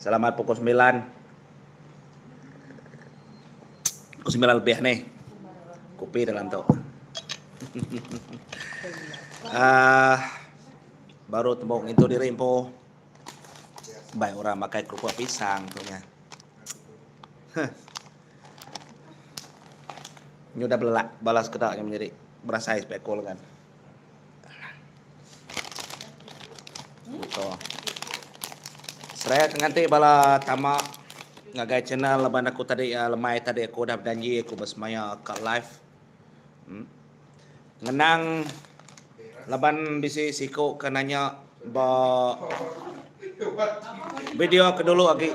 Selamat pukul 9. Pukul 9 lebih nih. Kopi dalam tuh. Baru tembok itu diri po. Baik orang pakai kerupuk pisang tuh nya. Ini udah belak balas kedaknya menjadi berasa spekul kan. Betul. Saya nganti bala tamak ngagai channel laban aku tadi lemai tadi aku dah berjanji aku bersemaya kat live. Ngenang laban bisi siku kananya ba video ke dulu lagi.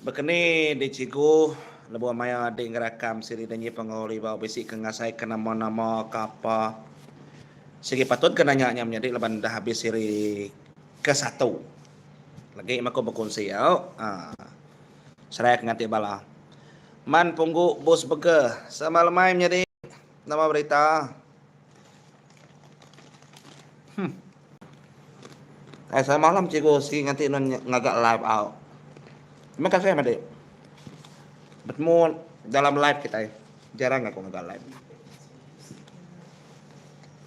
Bekeni di cigu lebu maya di ngerakam siri danyi pengoli bau bisi kengasai ke nama-nama kapa. Segi patut kenanya menjadi laban dah habis siri ke-1. Lagi aku berkongsi Seraya nganti bala. Man punggu bos bege sama lemai menjadi nama berita. Saya malam cikgu si nganti ngagak live out. Terima kasih Made. Bertemu dalam live kita. Jarang aku ngagak live.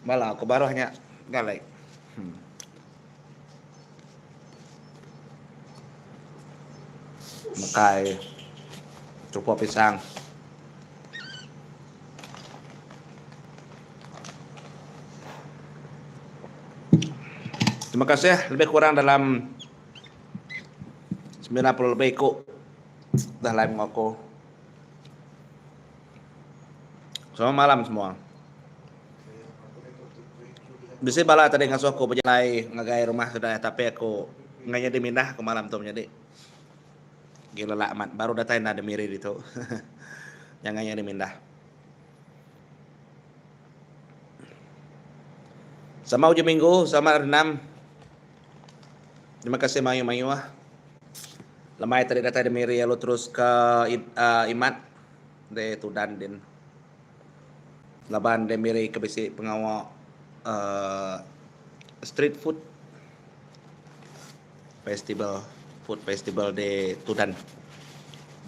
Malah aku baru hanya galai. Makai kerupuk pisang. Terima kasih lebih kurang dalam 90 lebih ikut dah live aku. Selamat malam semua. Bisa bala tadi ngasuh aku berjalan ngagai rumah sudah tapi aku nganya dimindah ke malam tu menjadi gila lah amat baru datang ada miri itu. Yang nganya dimindah. Sama ujung minggu, sama renam. Terima kasih mayu-mayu Lemai tadi datang ada miri lalu terus ke Imat de Tudan din. Laban de miri ke bisi pengawal street food festival di Tudan.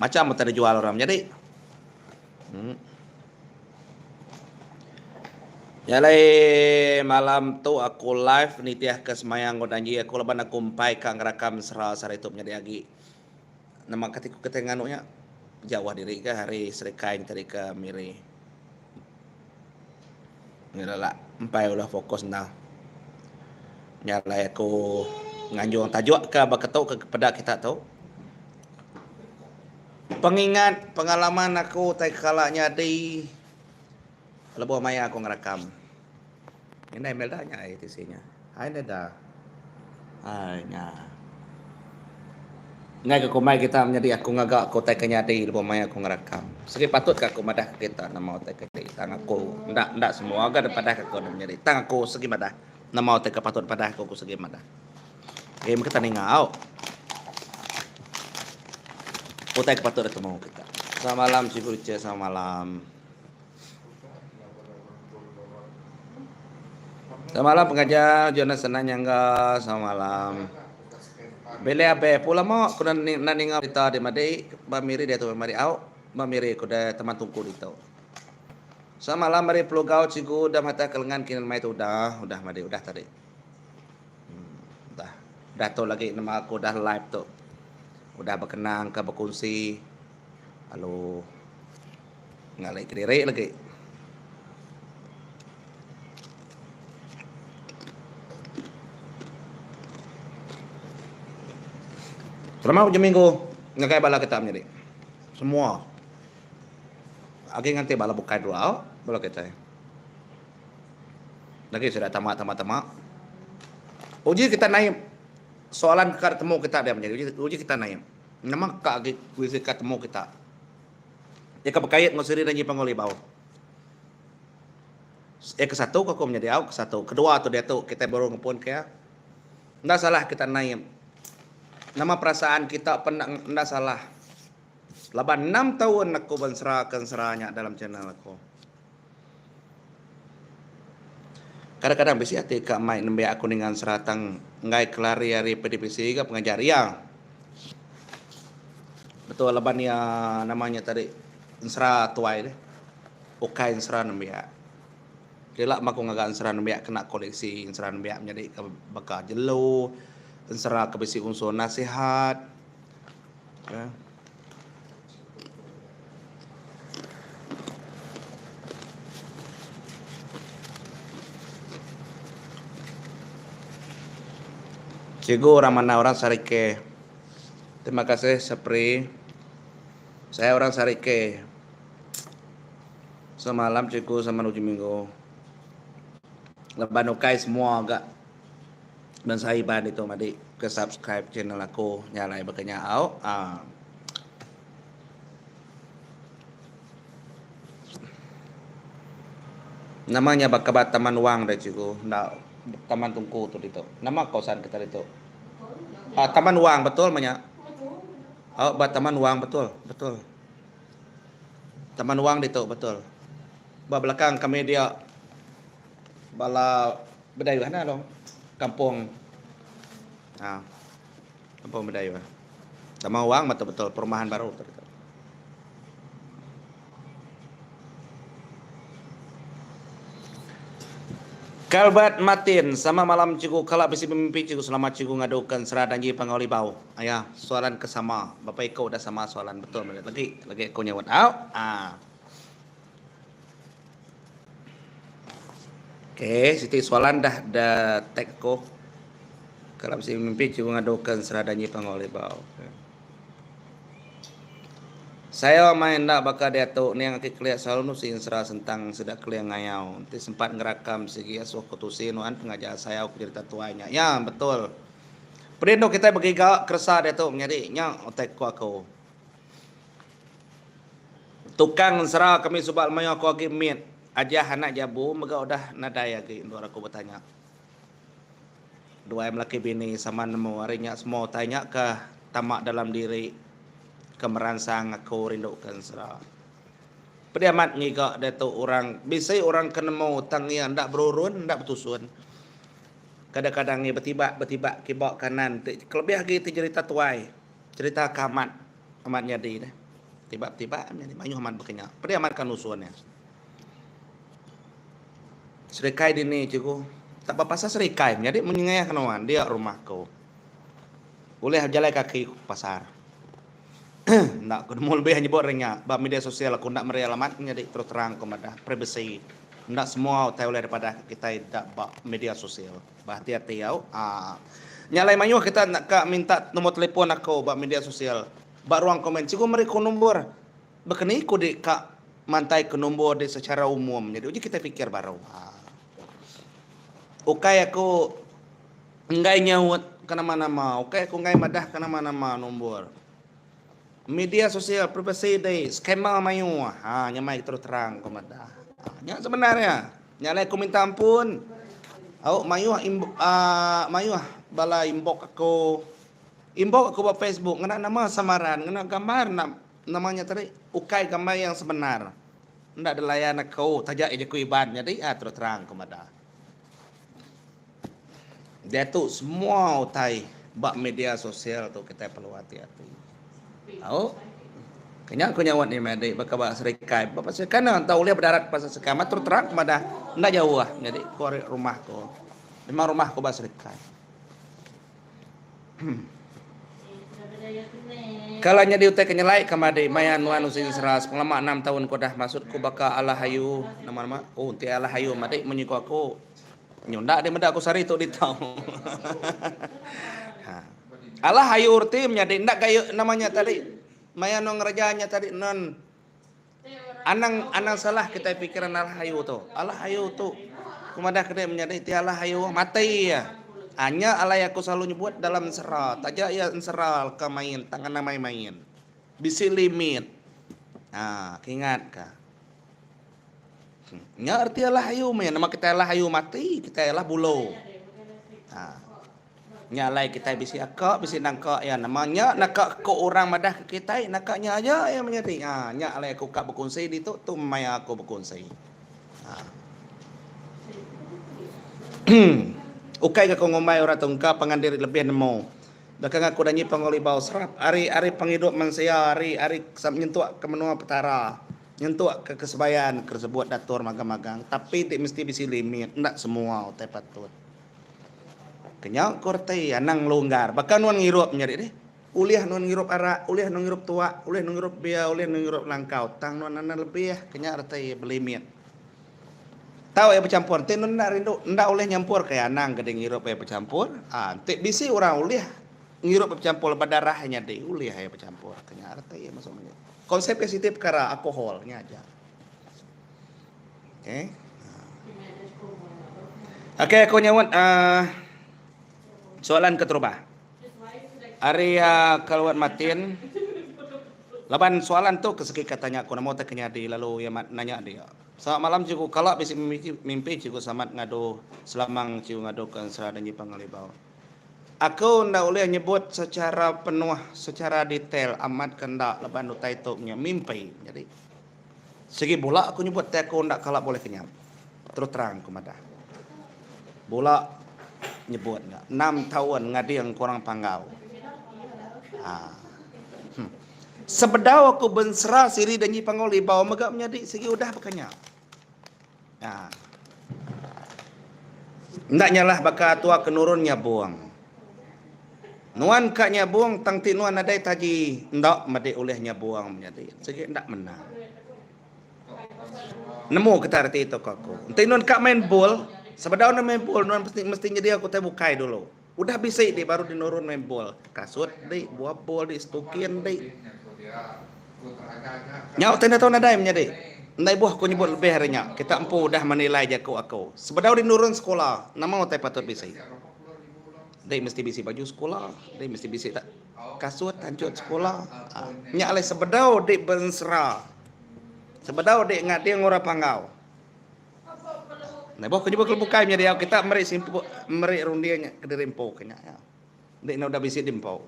Macam tadi jual orang jadi. Yalai malam tu aku live nitiah ke semayang godanji aku leban aku umpai kang rakam sara itu menjadi agi. Nama katiku ketenganunya Jawa diri ke hari serikain tadi ke miri. Ngilala umpai ulah fokus nah. Nyalai aku nganjung tajuk ke baketu kepada kita tahu. Pengingat pengalaman aku tai kalanya di lebuh maya aku ngerekam. Ini email dah nya ITC-nya. Hai dah. Hanya. Ngai ke kumai kita menjadi aku ngagak ko tai kenyadi lebuh maya aku ngerekam. Segi patut ka aku madah kita nama tai kenyadi. Tang aku ndak semua aga daripada aku menjadi. Tang aku segi madah. Nama tai patut pada aku segi madah. Game kita ningau. Utai patut ketemu kita. Selamat malam Cipurce, selamat malam. Selamat malam pengajar Jonas Senanyangga, selamat malam. Bele abe pula mo kuna naninga kita di madai bamiri dia tu mari au bamiri kuda teman tungku itu. Selamat malam mari pelugau cigu dah mata kelengan kinan mai tu udah mari udah tadi. Dah tu lagi nama aku dah live tu. Udah berkenang ke berkongsi. Lalu ngalai kiri lagi. Selama ujung minggu ngakai bala kita menjadi. Semua. Agi nganti bala bukai dulu bala kita. Lagi sudah tamat. Uji kita naik soalan ketemu kita dia menjadi uji kita naik. Nama kak kuisi ketemu kita. Ya kebekait ngusiri dan pangoli bau. Ke-1 aku menjadi ke-1. Kedua tu dia tu kita baru ngepun kaya. Ndak salah kita naik. Nama perasaan kita ndak salah. Laban 6 tahun aku benserahkan serahnya dalam channel aku. Kadang-kadang bisi hati kak main nembe aku dengan seratang ngai kelari hari PDPC ke pengajar ya. Betul laban ya namanya tadi insra tuai deh. Ukai insra nambia. Dia lah maku ngaga insra nambia kena koleksi insra nambia menjadi bakal jelo. Insra kebisi unsur nasihat. Ya. Cikgu orang mana orang Sarike. Terima kasih Sapri. Saya orang Sarike. Semalam cikgu sama uji minggu. Leban ukai semua agak. Dan saya iban itu madi ke subscribe channel aku nyalai bekanya au. Namanya bakabat Taman Wang deh cikgu. Nggak Taman Tungku tuh itu. Nama kawasan kita itu. Taman Wang betul banyak. Oh, Taman Wang betul, betul. Taman Wang itu betul. Belakang kami dia bala Bedayu mana dong? Kampung. Kampung Bedayu. Taman Wang betul-betul perumahan baru betul. Kalbat Matin, sama malam cikgu kalau bisi mimpi cikgu selamat cikgu ngadukan seradanji pangoli bau. Ayah, soalan kesama. Bapak Iko udah sama soalan betul lagi aku nyawat out. Oke, Siti soalan dah tag ko. Kalau bisi mimpi cikgu ngadukan seradanji pangoli bau. Saya main nak bakal dia tu ni yang aku kelihat selalu nusi insra tentang sedak keliang ngayau. Nanti sempat ngerakam segi asuh kutusin wan pengajar saya aku cerita tuanya. Ya betul. Perindo kita bagi gak kerasa dia tu menjadi nya otak aku. Tukang insra kami subal mayo aku lagi mit aja anak jabu mega udah nadai lagi indor aku bertanya. Dua laki bini sama nemu harinya semua tanya ke tamak dalam diri kemeransang aku rindukan serah. Pediamat ngigak dia tu orang bisa orang kena mau tang yang ndak berurun ndak bertusun. Kadang-kadang ni bertiba kibak kanan. Kelebih lagi cerita tuai. Cerita kamat amat nyadi dah. Tiba-tiba nyadi mayuh amat bekenya. Pediamat kan usuannya. Serikai dini cikgu. Tak apa pasal serikai jadi menyengayah kenawan dia rumahku. Boleh jalan kaki pasar. Nak kena mau lebih hanya buat renya. Bab media sosial aku nak meri alamat jadi terus terang kepada privacy. Nak semua tahu daripada kita tak bab media sosial. Hati-hati yau. Nyalai mayuh kita nak minta nombor telefon aku bab media sosial. Bab ruang komen. Cikgu meri ko nombor. Bekeni ko di kak mantai ke nombor di secara umum. Jadi uji kita fikir baru. Ukai aku ngai nyawut ke nama-nama. Ukai aku ngai madah ke nama-nama nombor. Media sosial privacy day skema mayu nyamai terus terang komanda nya sebenarnya nyalai aku minta ampun au mayu mayu bala inbox aku buat Facebook ngena nama samaran ngena gambar namanya tadi ukai gambar yang sebenar ndak ada layan aku tajak aja ku iban jadi terus terang komanda dia tu semua utai bab media sosial tu kita perlu hati-hati. Tahu? Kanya aku nyawat ni madi bakal serikai. Bapak sekana tahu lihat berdarat pasal sekamat terus terang kepada ndak jauh lah. Jadi korek rumahku. Memang rumahku bahas serikai. Kalau nyadi utai kenyalai kamadi mayan nuan usin seras penglama 6 tahun ko dah maksudku bakal Allah hayu nama-nama. Oh ti Allah hayu madi menyiko aku. Nyunda dia meda aku sari tu ditau. Allah hayu urti menjadi ndak kayu namanya tadi maya nong rajanya tadi non anang salah kita pikiran Allah hayu tu kumadah kena menjadi ti Allah hayu mati ya hanya Allah yang aku selalu nyebut dalam serat aja ya seral ke main tangan main bisi limit ingat ka nya arti Allah hayu main nama kita Allah hayu mati kita Allah bulo nyalai kita bisi akak bisi nangkak ya namanya nakak ko orang madah ke kita nakaknya aja yang menjadi nya alai aku kak berkongsi di tu maya aku berkongsi ukai ka ko ngomai ora tungka pangandiri lebih nemo Dakang aku danyi pangolibau serap. Ari penghidup manusia, ari nyentuh ke menua petara. Nyentuh ke kesebayan tersebut datur magang-magang. Tapi tidak mesti bisi limit. Ndak semua utai patut. Kenyak korte anang longgar. Bahkan nuan ngirup nyari deh. Uliah nuan ngirup arak, uliah nuan ngirup tua, uliah nuan ngirup bia, uliah nuan ngirup langkau. Tang nuan anak lebih ya. Kenyak artai belimit. Tahu ya bercampur. Tapi nuan ndak rindu. Ndak oleh nyampur kayak anang gede ngirup ya bercampur. Tik bisi orang uliah ngirup bercampur badarahnya deh. Uliah ya bercampur. Kenyak artai ya maksudnya. Konsep positif karena alkoholnya aja. Oke. Oke, aku nyawat soalan keterubah. Area keluar matin. Laban soalan tu keseki katanya aku namo tak kenyadi lalu ya nanya dia. Selamat malam cikgu kalau bisa mimpi cikgu selamat ngadu selamang cikgu ngadu kan serada nyipang ngalibau. Aku ndak boleh nyebut secara penuh, secara detail amat kendak laban utai toknya mimpi. Jadi segi bola aku nyebut aku ndak kalak boleh kenyam. Terus terang aku madah. Bola nyebut enggak 6 tahun ngadiang kurang panggau. Sebedau aku bensera siri dan nyipang ngalibau megak menjadi segi udah bekanya. Ndak nyalah baka tua kenurunnya buang. Nuan kaknya buang tangti nuan adai taji ndak made olehnya buang menjadi segi ndak menang. Nemu kita arti itu aku. Nanti nuan kak main bol, sebedau main bol nuan mesti jadi aku teh bukai dulu. Udah bisa dia baru dinurun main bol. Kasut deh, buah bol di stukin deh. Nyau tenda tahu nadai menjadi. Ndai buah aku nyebut lebih harinya. Kita empu udah menilai jaku aku. Sebedau dinurun sekolah, nama teh patut bisa. Dia mesti bisi baju sekolah, dia mesti bisi tak kasut tancut sekolah. Nya alai sebedau dia bensera. Sebedau dia ngat dia ngora panggau. Nah, boh kejuba kelubukai nya dia kita meri simpu meri rundianya ke dirimpo kenya ya. Dia udah bisi dimpo.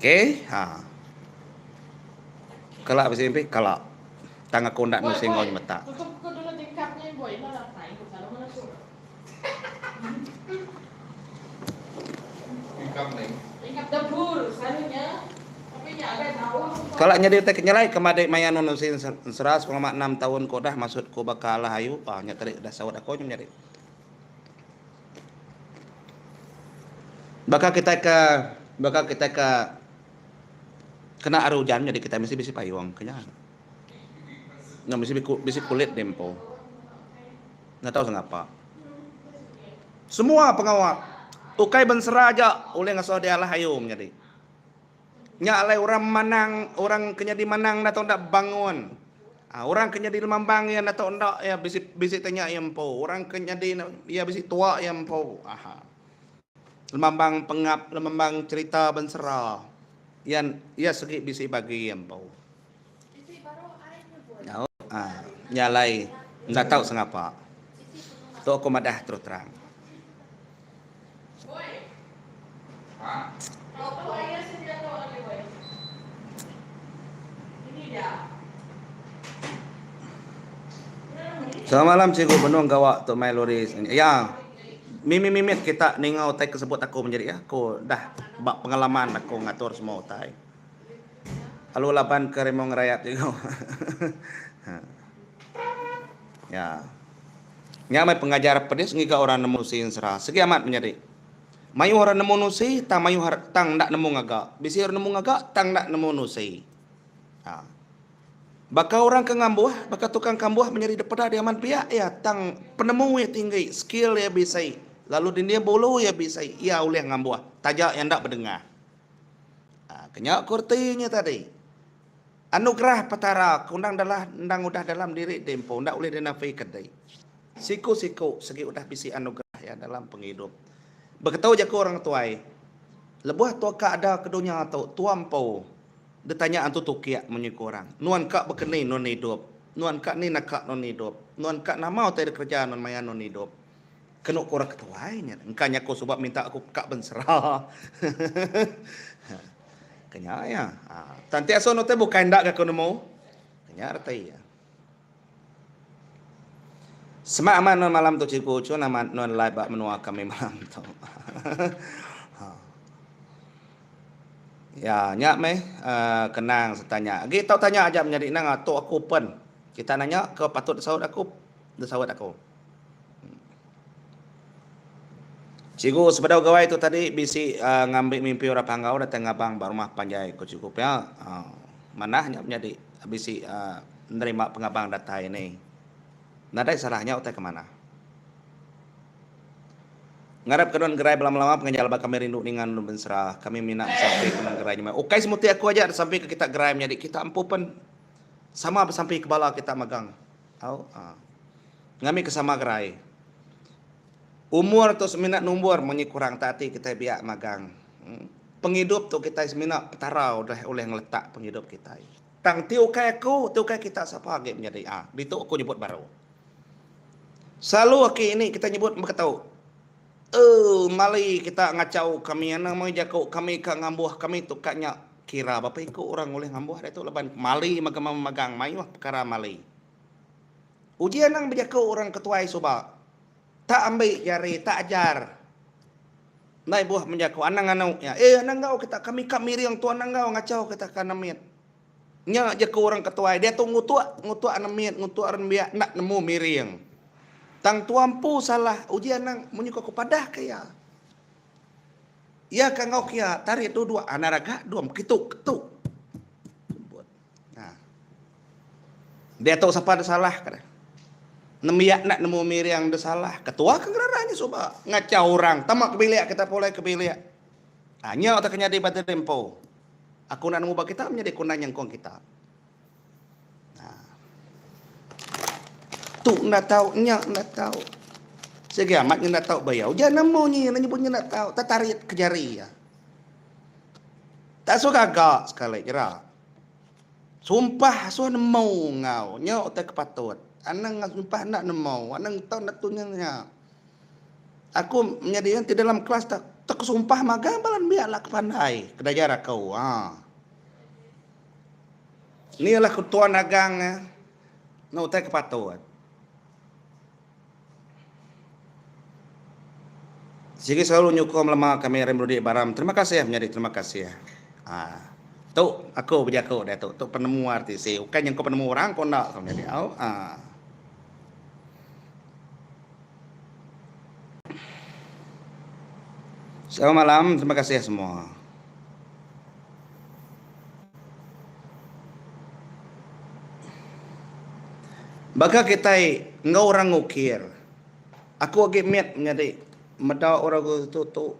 Oke, Kalau bisi impi kalau tang aku ndak nu singon mata. Tingkat dapur salunya. Kalau nyadi teh nyalai kemade mayan nusin seras selama 6 tahun ko dah maksud ko bakal hayu nya tadi dah sawat aku nyari. Bakal kita ke kena air hujan jadi kita mesti bisi payung kenya. Nggak bisi kulit dempo. Nggak tahu mengapa. Semua pengawat ukai bensera aja oleh ngasoh dia lah hayum jadi. Nya alai orang manang, orang kenya di manang atau ndak bangun. Orang kenya di Lembang ya atau ndak ya bisi tanya yang po. Orang kenya di ya bisi tua yang po. Lembang pengap, lembang cerita bensera. Yang ya segi bisi bagi yang po. Nyalai ndak tahu sengapa. Tu aku madah terus terang. Selamat malam cikgu benung gawak tu mai loris. Ya. Mimit kita ningau tai kesebut aku menjadi ya. Aku dah bak pengalaman aku ngatur semua tai. Halo laban ke remong rayap juga. Ya. Nyamai pengajar pedis ngiga orang nemu sin serah. Segi amat menjadi. Mayu orang nemu nusi, tang mayu tang ndak nemu ngagak. Bisi orang nemu ngagak, tang ndak nemu nusi. Baka orang ke ngambuah, baka tukang kambuah menjadi daripada dia aman pihak ya tang penemu ya tinggi, skill ya bisa. Lalu dia bolu ya bisa. Ya oleh ngambuah, tajak yang ndak berdengar. Kenyak kurtinya tadi. Anugerah petara, kundang udah dalam diri dempo, ndak oleh dinafi kedai. Siku segi udah bisi anugerah ya dalam penghidup. Berketahu jaku orang tuai. Lebuh tua ka ada kedunya atau tuampau. Ditanya antu tukiak menyiku orang. Nuan kak berkeni non hidup. Nuan kak ni nak non hidup. Nuan kak nama atau kerja non maya non hidup. Kenuk korang ketuainya. Engkanya aku sebab minta aku kak bensera. Kenya ya. Tanti aso no te bukan ndak ka kono. Kenya artai ya. Semak aman non malam tu cikgu cu nama non live bak menua kami malam tu. Ya, nyak meh kenang setanya. Kita tanya aja menjadi nang atau aku pen. Kita nanya ke patut saud aku, saud aku. Cigu sebedau gawai itu tadi bisi ngambil mimpi orang panggau datang ngabang rumah panjai ko cukup ya. Manahnya menjadi bisi menerima pengabang data ini. Nadai salahnya utai kemana? Ngarap kedon gerai belum-lama pengenjal ba kami rindu dengan benserah. Kami minat sampai ke gerai nya. Okai semuti aku aja sampai ke kita gerai menjadi kita ampu pun sama sampai ke bala kita magang. Ngami ke sama gerai. Umur tu seminat nombor menyi kurang tati kita biak magang. Penghidup tu kita seminat petarau dah oleh ngeletak penghidup kita. Tang tiu kai aku, tiu kai kita siapa lagi menjadi Ditu aku nyebut baru. Selalu aki ini kita nyebut mereka tahu. Mali kita ngacau kami yang mau jakau kami ka ngambuh kami tu kaknya kira bapa ikut orang oleh ngambuh dah tu leban mali magang mayu perkara mali. Ujian nang berjakau orang ketuai soba. Tak ambil jari, tak ajar. Nai buah menjakau anang-anau ya. Anang ngau kita kami riang tu anang ngau ngacau kita kanamit. Nya jakau orang ketuai dia tu ngutua anamit, ngutua renbiak nak nemu miriang. Tang tuampu salah ujian nang menyuka kepada kaya. Ya kan ngau kia tarik dua anaraga dua ketuk. Nah. Dia tahu siapa ada salah kan. Nemiak nak nemu miriang ada salah. Ketua kegeraranya coba ngacau orang. Tamak kebiliak kita boleh kebiliak. Hanya otak kenya di batu tempo. Aku nak nemu bak kita menjadi kunan yang kong kita. Tu nak tahu, nyak nak tahu. Segi amat nak tahu bayau. Jangan nemu ni, nyebutnya nak tahu. Tak tarik ke jari ya. Tak suka gak sekali kira. Sumpah suah nemu ngau, nyak tak kepatut. Anang sumpah nak nemu, anang tahu nak tunyanya. Aku menjadi di dalam kelas tak sumpah magang balan biarlah kepandai kedajar kau. Inilah ketua nagang nak tak kepatut. Jadi selalu nyukum lama kami rembrudi baram. Terima kasih ya menjadi terima kasih ya. Tu aku berjakau dah tu penemu artis. Bukan yang kau penemu orang kau nak menjadi Selamat malam, terima kasih ya semua. Baka kita ngau orang ngukir. Aku lagi miat menjadi medau orang tu.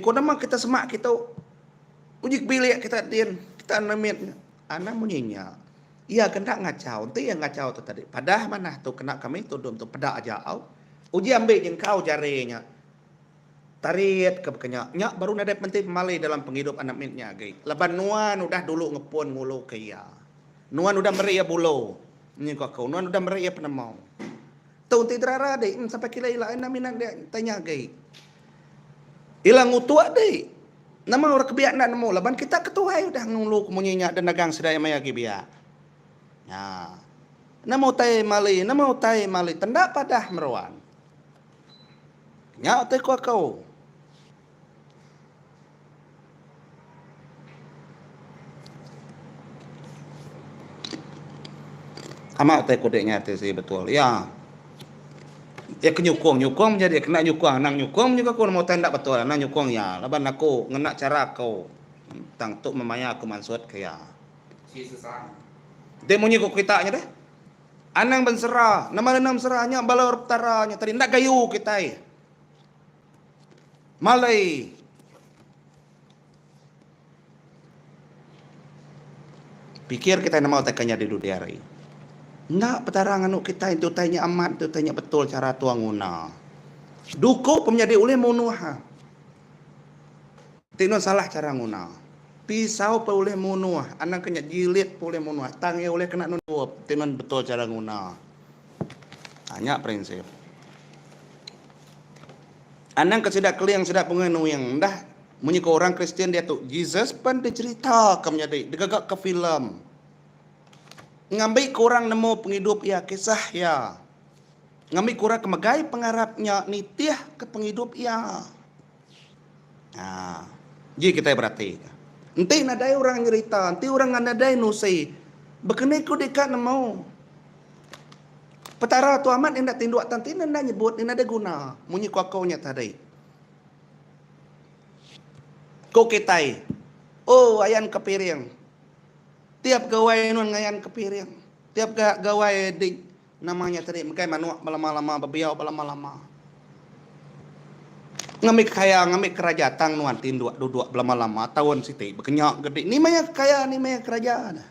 Kau nama kita semak kita uji bilik kita din kita namit anak munyinya. Iya kena ngacau, tu yang ngacau tu tadi. Padah mana tu kena kami tu dum tu pedak aja au. Uji ambil yang kau jarinya. Tarit ke bekenya. Nyak baru nadai penting malai dalam penghidup anak mitnya gai. Leban nuan udah dulu ngepon ngulu kaya. Nuan udah meri ya bulo. Ni kau nuan udah meri ya penemau. Tahu tidak rara deh sampai kira ilah anak minang dia tanya gai. Ilang utua deh. Nama orang kebiak nak nemu. Leban kita ketua udah ngulu kemunyinya dan dagang sedaya maya gibiak. Ya. Nama utai mali. Tendak padah meruan. Nya utai kau. Amat utai kodeknya tu sih betul. Ya. Ya kenyukung menjadi kena nyukung nang nyukung juga aku mau tendak betul nang nyukung ya. Leban aku ngenak cara kau. Tang tuk memaya aku mansut kaya. Dia munyi kok kita nya deh. Anang benserah, nama enam serahnya balor taranya tadi ndak gayu kita. Malai. Pikir kita nama tekannya di dunia hari. Ndak petarangan kita itu tanya amat, itu tanya betul cara tuang guna. Duko menjadi oleh munuha. Tino salah cara guna. Pisau boleh munuh, anak kena jilid boleh munuh, tangi oleh kena nunup, tinon betul cara guna. Hanya prinsip. Anak kesedak keliang sedak pengenu yang dah menyiko orang Kristen dia tu Jesus pun dicerita ke menjadi digagak ke filem. Ngambil korang nemu penghidup ya kisah ya. Ngami kura kemagai pengarapnya nitiah ke penghidup ia. Jadi kita berarti. Nanti nadai orang cerita, nanti orang nadai nusi. Bekenai ku dekat mau. Petara tu amat hendak tinduk tanti nanda nyebut nanda guna. Munyi kau-kaunya tadi. Kau ketai. Oh, ayan kepiring. Tiap gawai nun ngayan kepiring. Tiap gawai di namanya tadi makai manuak lama-lama bebiau lama-lama. Ngamik kaya ngamik kerajaan nuan tinduk duduk lama-lama tahun siti bekenyak gede. Ni maya kaya ni maya kerajaan.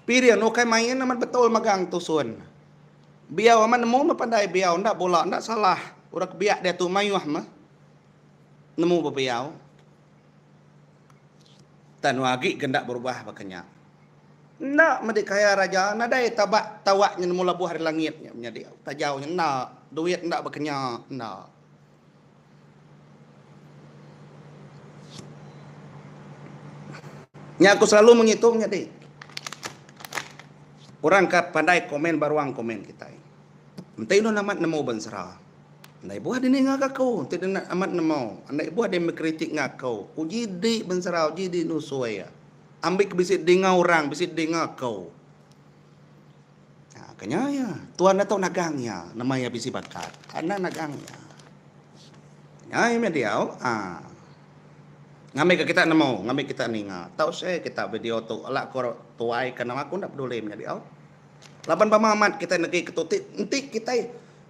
Pirian no kai main aman betul magang tusun. Biau aman nemu pandai biau ndak bola ndak salah. Urak biak dia tu mayuh mah. Nemu bebiau. Tan wagi gendak berubah bekenyak. Ndak medik kaya raja nadai tabak tawaknya nemu labuh hari langitnya menjadi tajaunya ndak duit ndak bekenyak ndak. Nya aku selalu menghitungnya deh. Orang kat pandai komen baruang komen kita. Entah itu amat nemu bensera. Andai buah dia ngak kau, tidak amat nemu. Andai buah dia mengkritik ngak kau. Uji di bensera, uji di nusuaya. Ambil kebisit dengar orang, bisit dengar kau. Kanya ya, Tuhan atau nagangnya, namanya bisi bakat. Karena nagangnya. Ya, media. Ngambil ke kita nemu, ngambil kita ninga. Tahu saya kita video tu, alak kau tuai karena aku ndak peduli menjadi Lapan pamamat kita negeri ketutik, nanti kita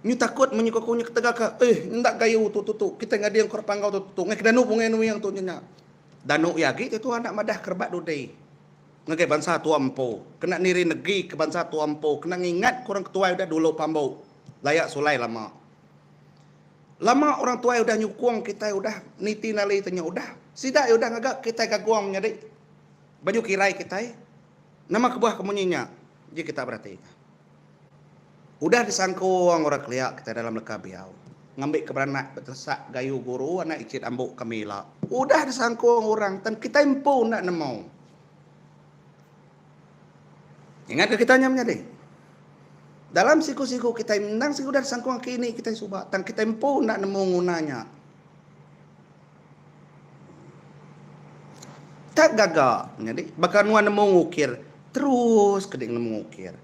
nyu takut menyukunya ketegak ndak gayu tu kita ngadi yang korpang kau tu ngai kedanu pungenu yang tu nya. Danu yagi itu anak madah kerbat dudai. Ngagai bangsa tua empo, kena niri negeri ke bangsa tua empo, kena ngingat kurang ketua udah dulu pambau. Layak sulai lama. Lama orang tua udah nyukung kita udah niti nali tanya udah. Sida udah ngagak kita gaguang nyadi. Baju kirai kita. Nama kebuah kemunyinya. Jadi kita berarti. Udah disangkung orang keliak kita dalam leka biau. Ngambil keberanak betersak gayu guru anak icit ambuk kamila. Udah disangkung orang dan kita empu nak nemu. Ingat ke kita nyamnya deh. Dalam siku-siku kita menang siku udah disangkung kini kita subah dan kita empu nak nemu ngunanya. Tak gagak. Jadi bakal nuan nemu ngukir. Terus keding nemu ngukir.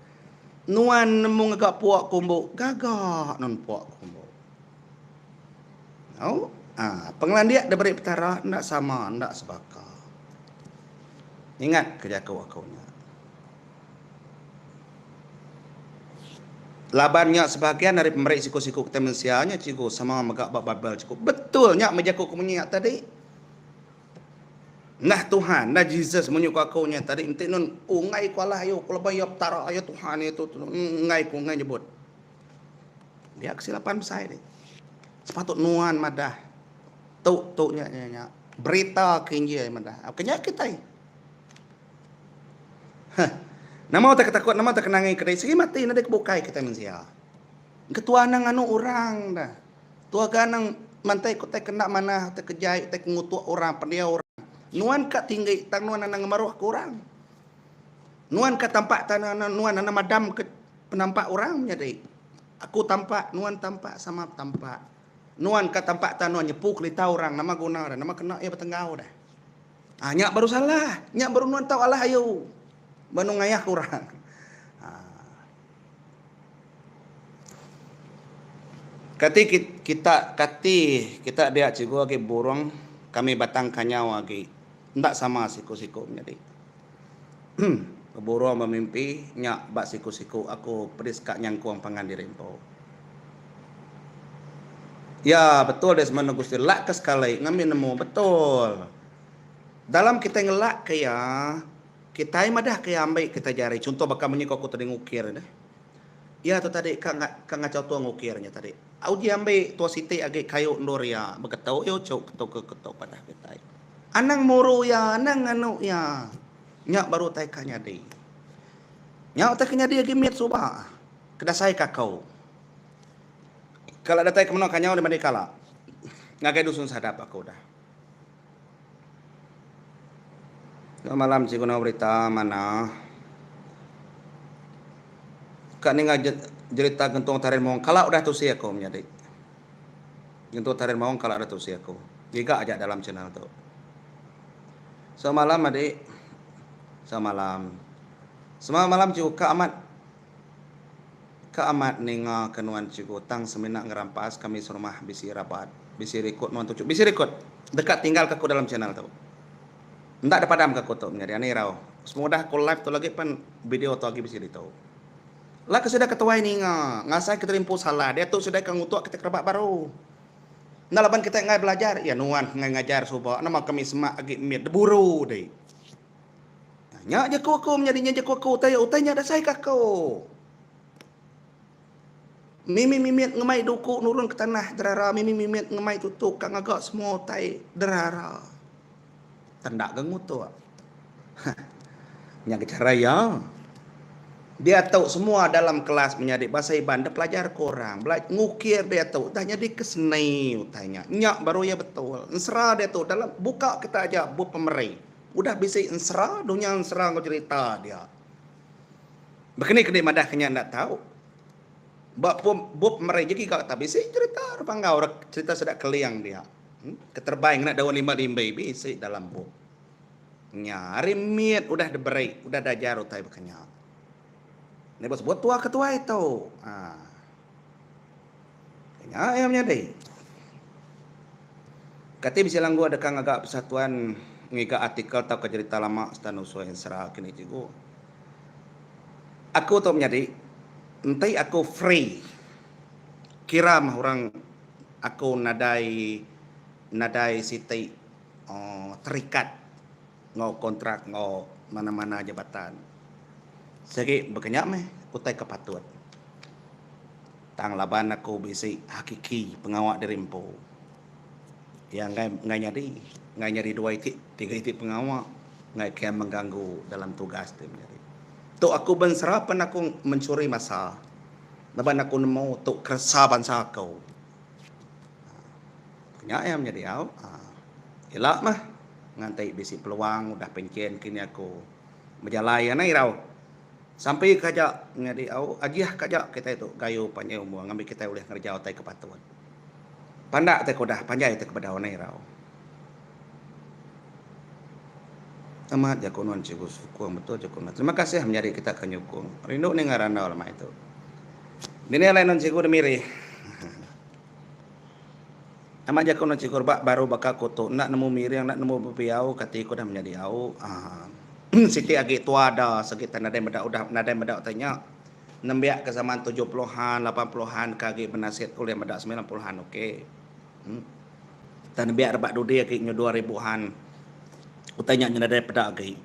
Nuan nemu ngagak puak kumbu. Gagak non puak kumbu. Tahu? Penglandiak daripada petara ndak sama, ndak sebaka. Ingat kerja kau-kaunya. Labannya sebahagian dari pemerik siku-siku kita mensianya ciku sama megak babal ciku. Betulnya mejaku kemunyiak tadi. Nah Tuhan, nah Jesus menyuka kaunya tadi inti nun ungai kualah ayo kalau bayap tara ayo Tuhan itu ungai ku ungai nyebut. Dia kesilapan saya deh. Sepatut nuan madah. Tuk nya berita kinjai madah. Kenya kita. Nama tak ketakut, nama tak kenangai kedai segi mati nade kebukai kita mensia. Ketua nang anu orang dah. Tua ganang mantai ko tak kena mana tak kejai tak ngutuk orang pendia orang. Nuan kat tinggi tang nuan nang maruh ke orang. Nuan kat tampak tanah nuan nang madam ke penampak orang menjadi. Aku tampak, nuan tampak sama tampak. Nuan kat tampak tanah nyepuk lita orang nama guna dah, nama kena ia bertenggau dah. Nyak baru salah, nyak baru nuan tahu Allah ayo. Banu ngayah kurang. Kati kita dia cikgu lagi burung kami batang kanyau lagi. Ndak sama siku-siku menjadi. Burung memimpi nyak bak siku-siku aku pedis kak nyangkuang pangan di rempo. Ya betul des mana Gusti lak ke sekali ngamin nemu betul. Dalam kita ngelak kaya kita madah kaya ambil kita jari contoh bakal menyikok aku tadi ngukir dah. Ya tu tadi kang ngacau tua ngukirnya tadi. Au dia ambil tua siti agak kayu ndor ya begetau yo cok ketok pada kita. Anang muru ya anang anu ya. Nyak baru tai kanya deh. Nyak tai kanya dia gimit subah. Kedasai kakau. Kalau datai ke mana kanyau di Madikala. Ngagai dusun sadap aku dah. Malam cikgu berita mana Kak ni cerita gentung tarin mawang kalau udah tu aku menjadi. Gentung tarin mawang kalau ada tu aku. Giga aja dalam channel tu. Semalam adik, semalam. Semalam juga Kak amat ninga kenuan ciku tang semina ngerampas kami serumah bisi rapat. Bisi record nuan tujuh. Bisi record. Dekat tinggal kaku dalam channel tu. Ndak ada padam kaku tu menjadi aneh rau. Semudah aku live tu lagi pan video tu lagi bisi ditau. Lah sudah ketua ini ngasai kita rimpu salah. Dia tu sudah kengutuk kita kerabat baru. Nah laban kita ngai belajar, ya nuan ngai ngajar subuh. Nama kami semak agi mir deburu deh. Nya je aku menjadinya je aku utanya ada saya kakau. Mimi mimit ngemai duku nurun ke tanah derara. Mimi mimit ngemai tutuk kang agak semua tai derara. Tanda gengut tu. Nya cara ya. Dia tahu semua dalam kelas menjadi bahasa Iban, dia pelajar korang, ngukir dia tahu, tanya di keseni, tanya, nyak baru ya betul, ensera dia tahu, dalam buka kita aja, bu pemerih, udah bisa ensera, dunia ensera kau cerita dia. Begini kena madah kenya ndak tahu, bu pemerih jadi kau tak bisa cerita, panggau cerita sudah keliang dia, keterbaik nak daun lima bisa dalam bu, nyari miet, udah diberi, udah dajar utai bekenya. Ini bos buat tua ketua itu. Kayaknya ayamnya deh. Kati bisa langgu ada kang agak persatuan ngiga artikel atau cerita lama stanu yang serah kini juga. Aku tu menjadi entai aku free. Kira mah orang aku nadai siti terikat ngau kontrak ngau mana-mana jabatan. Segi berkenyak meh utai kepatut. Tang laban aku bisi hakiki pengawak dari Rimpo. Yang ngai nyari 2 itik, 3 itik pengawak, ngai kian mengganggu dalam tugas tu menjadi. Tu aku benserapan aku mencuri masa. Laban aku nemu tu kersa bangsa kau. Kenyak yang menjadi au. Elak mah ngantai bisi peluang udah pencen kini aku berjalan nai rau. Sampai kajak ngadi au ajiah kajak kita itu gayu panjai umur ngambil kita boleh ngerjau tai kepatuan. Pandak teh kodah panjai teh kepada onai rau. Amat jakonon ciku sukung betul jakonon. Terima kasih menjadi kita kenyukung. Rindu ni ngaranda lama itu. Dini lain ciku demiri. Amat jakonon ciku baru bakal kutu nak nemu miri yang nak nemu bepiau katiku dah menjadi au. Siti agi tua ada sekitar nadai medak udah nadai medak tanya nembiak ke zaman 70-an 80-an kagi benasit oleh medak 90-an okey. Dan biar rebak dudi agi nyu 2000-an utanya nadai pedak agi.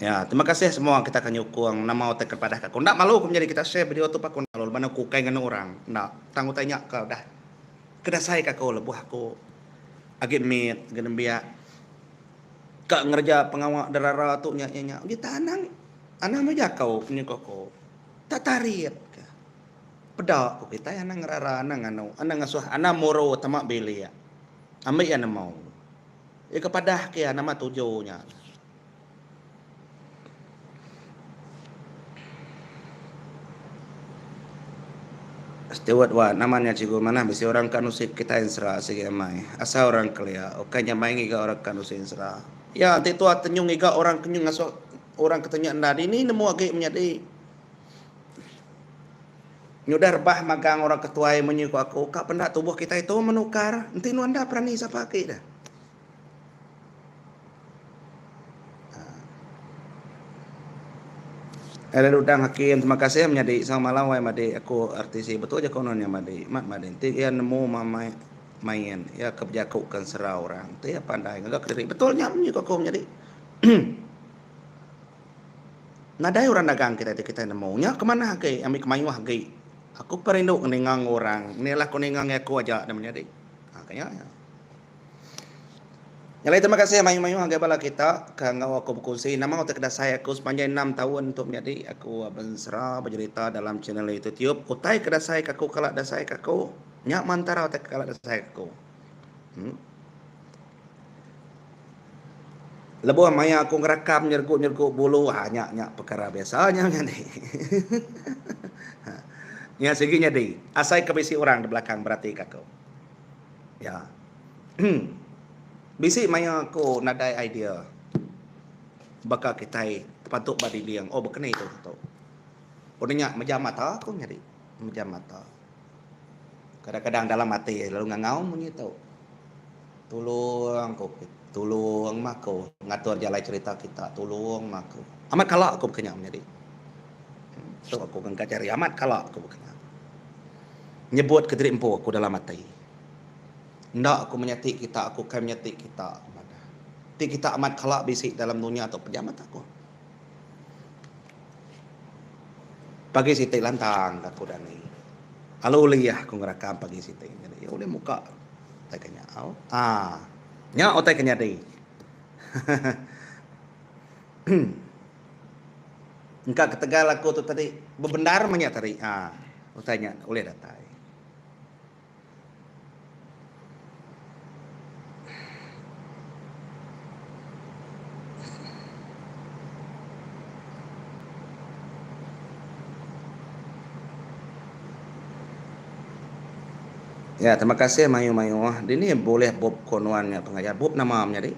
Ya, terima kasih semua kita akan nyukung nama otak kepada kakak. Ndak malu aku menjadi kita share video tu pak kon lalu mana ku kai dengan orang. Ndak tangguh tanya kau dah. Kedasai kakak lebuh aku agi mit genem biak kak ngerja pengawak derara tu nya kita anang meja kau ni koko tatarit pedak ko kita anang ngerara anang ngasuh anang moro tamak beli ya ambil ya mau kepada ke nama tujunya Steward wa namanya cigu mana bisi orang kanusik kita yang serah segi amai asa orang kelia okanya maingi ke orang kanusik serah ya nanti tu tenyung iga orang kenyung ngasuh orang ketanya nadi ini nemu agi menjadi nyudar bah magang orang ketua yang menyuku aku kak pendak tubuh kita itu menukar nanti nu anda berani siapa ke dah ada udang hakim terima kasih menjadi sama malam wai madi aku artisi betul aja kononnya madi mat madi nanti ya nemu mamai main ya kebijakan serah orang tu ya pandai agak kiri betulnya menyuku aku menjadi nadai orang dagang kita nemunya kemana ke ambil kemayuh ke aku perindu ningang orang inilah aku ningang aku aja dan menjadi kayaknya Nyalai terima kasih mayu-mayu agak bala kita kanggo aku berkongsi nama otak kedasai aku sepanjang 6 tahun untuk menjadi aku bensera bercerita dalam channel YouTube utai kedasai aku kalak dasai aku nyak mantara otak kalak dasai aku Lebuh maya aku ngerekam nyerguk-nyerguk bulu, nyak perkara biasanya ni. Ya seginya deh. Asai kebisi orang di belakang berarti kakak. Ya. Bisi maya aku nadai idea. Baka kita patut badi liang. Oh bukan itu tu. Odanya mejam mata aku nyari. Mejam mata. Kadang-kadang dalam hati lalu ngangau bunyi tu. Tolong aku. Tolong maku ngatur jalan cerita kita. Tolong maku. Amat kalau aku berkenyang nyari. Tu aku kan cari amat kalau aku berkenyang. Nyebut ke diri empu aku dalam hati. Ndak aku menyatik kita, aku kan menyatik kita. Ti kita amat kelak bisik dalam dunia atau pejabat aku. Pagi siti lantang aku dan ni. Alu liyah aku ngerakam pagi siti. Jadi oleh muka tak kenya. Nya otak kenya deh. Engkau ketegal aku tu tadi bebenar menya tadi. Utanya oleh datai. Ya, terima kasih Mayu-Mayu. Ini boleh Bob konuannya pengajar. Bob nama amnya deh.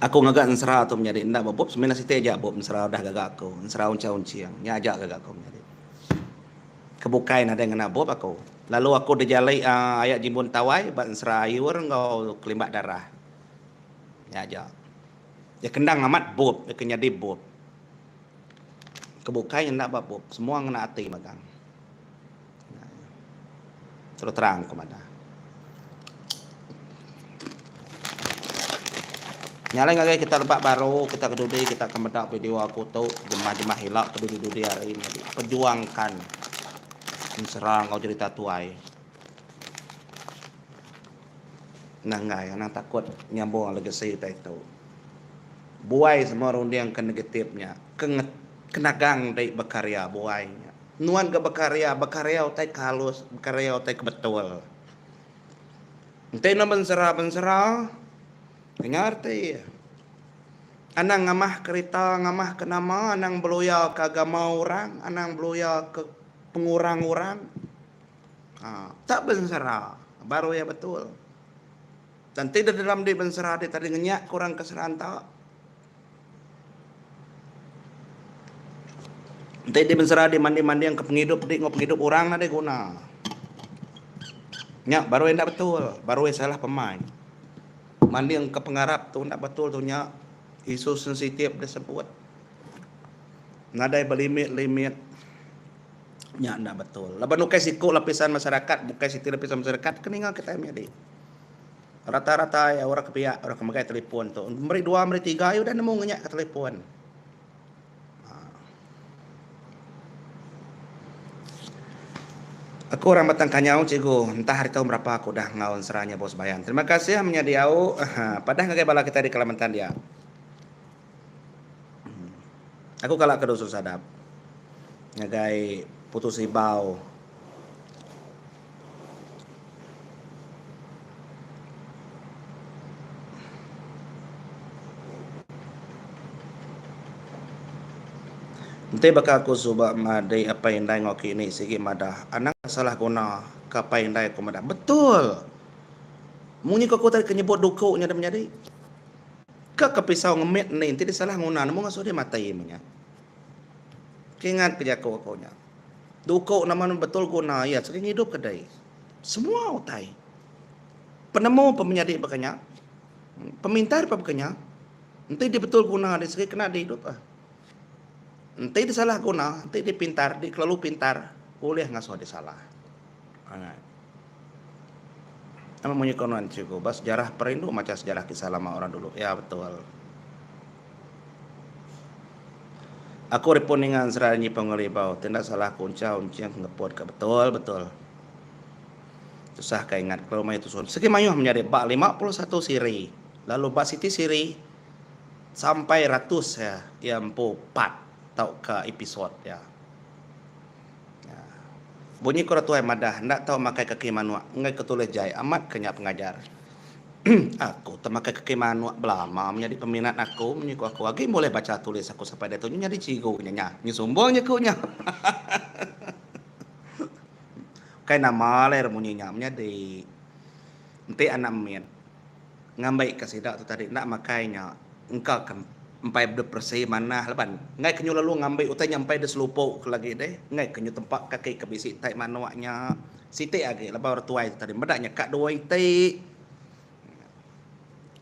Aku ngagak ensera tu menjadi indah Bob sebenarnya siti aja Bob ensera dah gagak aku. Ensera unca-unciang. Nya ajak gagak aku menjadi. Kebukai ada ngena Bob aku. Lalu aku dijalai ayat jimbun tawai bat ensera ayur ngau kelimbat darah. Nya ajak. Ya kendang amat Bob, ya kenyadi Bob. Kebukai nak Bob. Semua ngena hati magang. Terus terang kemana. Nyala ngagai kita lepak baru, kita kedudi, kita kemedak video aku tu jemah-jemah hilak kedudi-dudi hari ini. Perjuangkan serang kau cerita tuai. Nangai, anak takut nyambung legasi itu. Buai semua rundiang ke negatifnya. Kenagang dari berkarya buainya. Nuan ke berkarya utai kalus, berkarya utai kebetul. Entai na bensera, ngerti. Anang ngamah kereta, ngamah ke nama, anang beluya ke agama orang, anang beluya ke pengurang orang. Tak bensera, baru ya betul. Dan tidak dalam di bensera, dia tadi ngenyak kurang keseraan tak. Nanti di bensera di mandi-mandi yang ke penghidup, di penghidup orang ada guna. Nyak baru yang tak betul, baru yang salah pemain. Mandi yang ke pengarap tu tak betul tu nyak. Isu sensitif disebut. Nadai berlimit-limit. Nyak tak betul. Lepas nukai siku lapisan masyarakat, bukai siti lapisan masyarakat, keningal kita yang rata-rata ya orang kepiak, orang kemakai telefon tu. Meri 2, meri 3, ya udah nemu ngenyak ke telefon. Aku orang Batang Kanyau cikgu, entah hari tahun berapa aku dah ngawan serahnya bos bayan. Terima kasih menyediau. Padah ngagai bala kita di Kalimantan dia. Aku kalak ke dusun sadap. Ngagai putus ibau. Nanti bakal aku subak madai apa yang dai ngoki ini sigi madah. Anak salah guna apa yang dai aku madah. Betul. Munyi kau tadi kenyebut dukuknya dah menjadi. Kepisau ngemit ni, nanti dia salah guna. Namun ngasuh dia matai punya. Kingat kejaku aku nya. Dukuk nama betul guna ya. Sering hidup kedai. Semua utai. Penemu pemenjadi bekanya. Pemintar apa bekanya. Nanti dia betul guna dia sering kena dia hidup Nanti dia salah guna, nanti dia pintar, dia terlalu pintar, boleh ngasuh dia salah. Nama punya konon cikgu, bas sejarah perindu macam sejarah kisah lama orang dulu. Ya betul. Aku reponingan seranyi pengelibau, tidak salah kunca yang ngepot ke betul. Susah kau ingat kalau mayu tusun. Segi mayu menjadi bak 51 siri, lalu bak siti siri sampai ratus ya, yang 4. Tau ke episod ya. Bunyi kora tuai madah, ndak tahu makai kaki manuak, ngai ketulis jai amat kenyap pengajar. Aku temakai kaki manuak belama menjadi peminat aku, menyiku aku lagi boleh baca tulis aku sampai dia tu nyari cigo nya, nyusumbongnya kunya. Kai nama ler munyinya menjadi nanti anak mian ngambai kasidak tu tadi nak makainya engkau kan empai depresi mana leban ngai kenyu lalu ngambai utai nyampai de selupuk lagi deh ngai kenyu tempat kaki kebisi tai manuaknya siti age lebar tuai tadi medaknya kak dua ti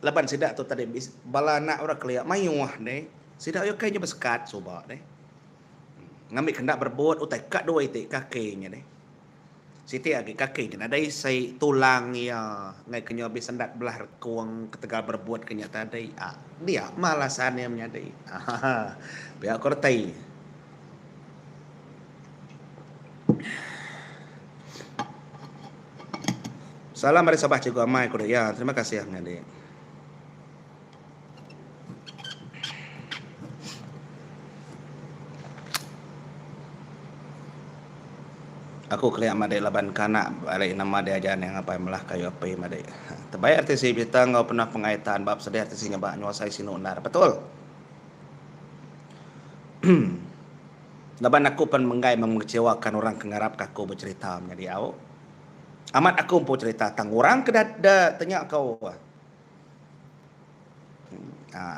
leban sidak tu tadi bala nak ora kelia mayuah deh sidak yo kainya bersekat coba deh ngambil kendak berbuat utai kak dua ti kakinya deh Siti agi kaki kena ada sai tulang ya ngai kenyo habis sendat belah kuang ketegal berbuat kenya tadi dia malasannya menyadai biar kortai salam dari Sabah Cikgu Amai kuda ya terima kasih menyadai aku kelihat madai laban kanak balik nama dia ajan yang apa melah kayu apa madai terbaik artis kita ngau pernah pengaitan bab sedih artisnya bak nyuasai sinunar betul laban aku pun menggai mengecewakan orang kengarap aku bercerita menjadi awak amat aku pun cerita tang orang kedada tanya kau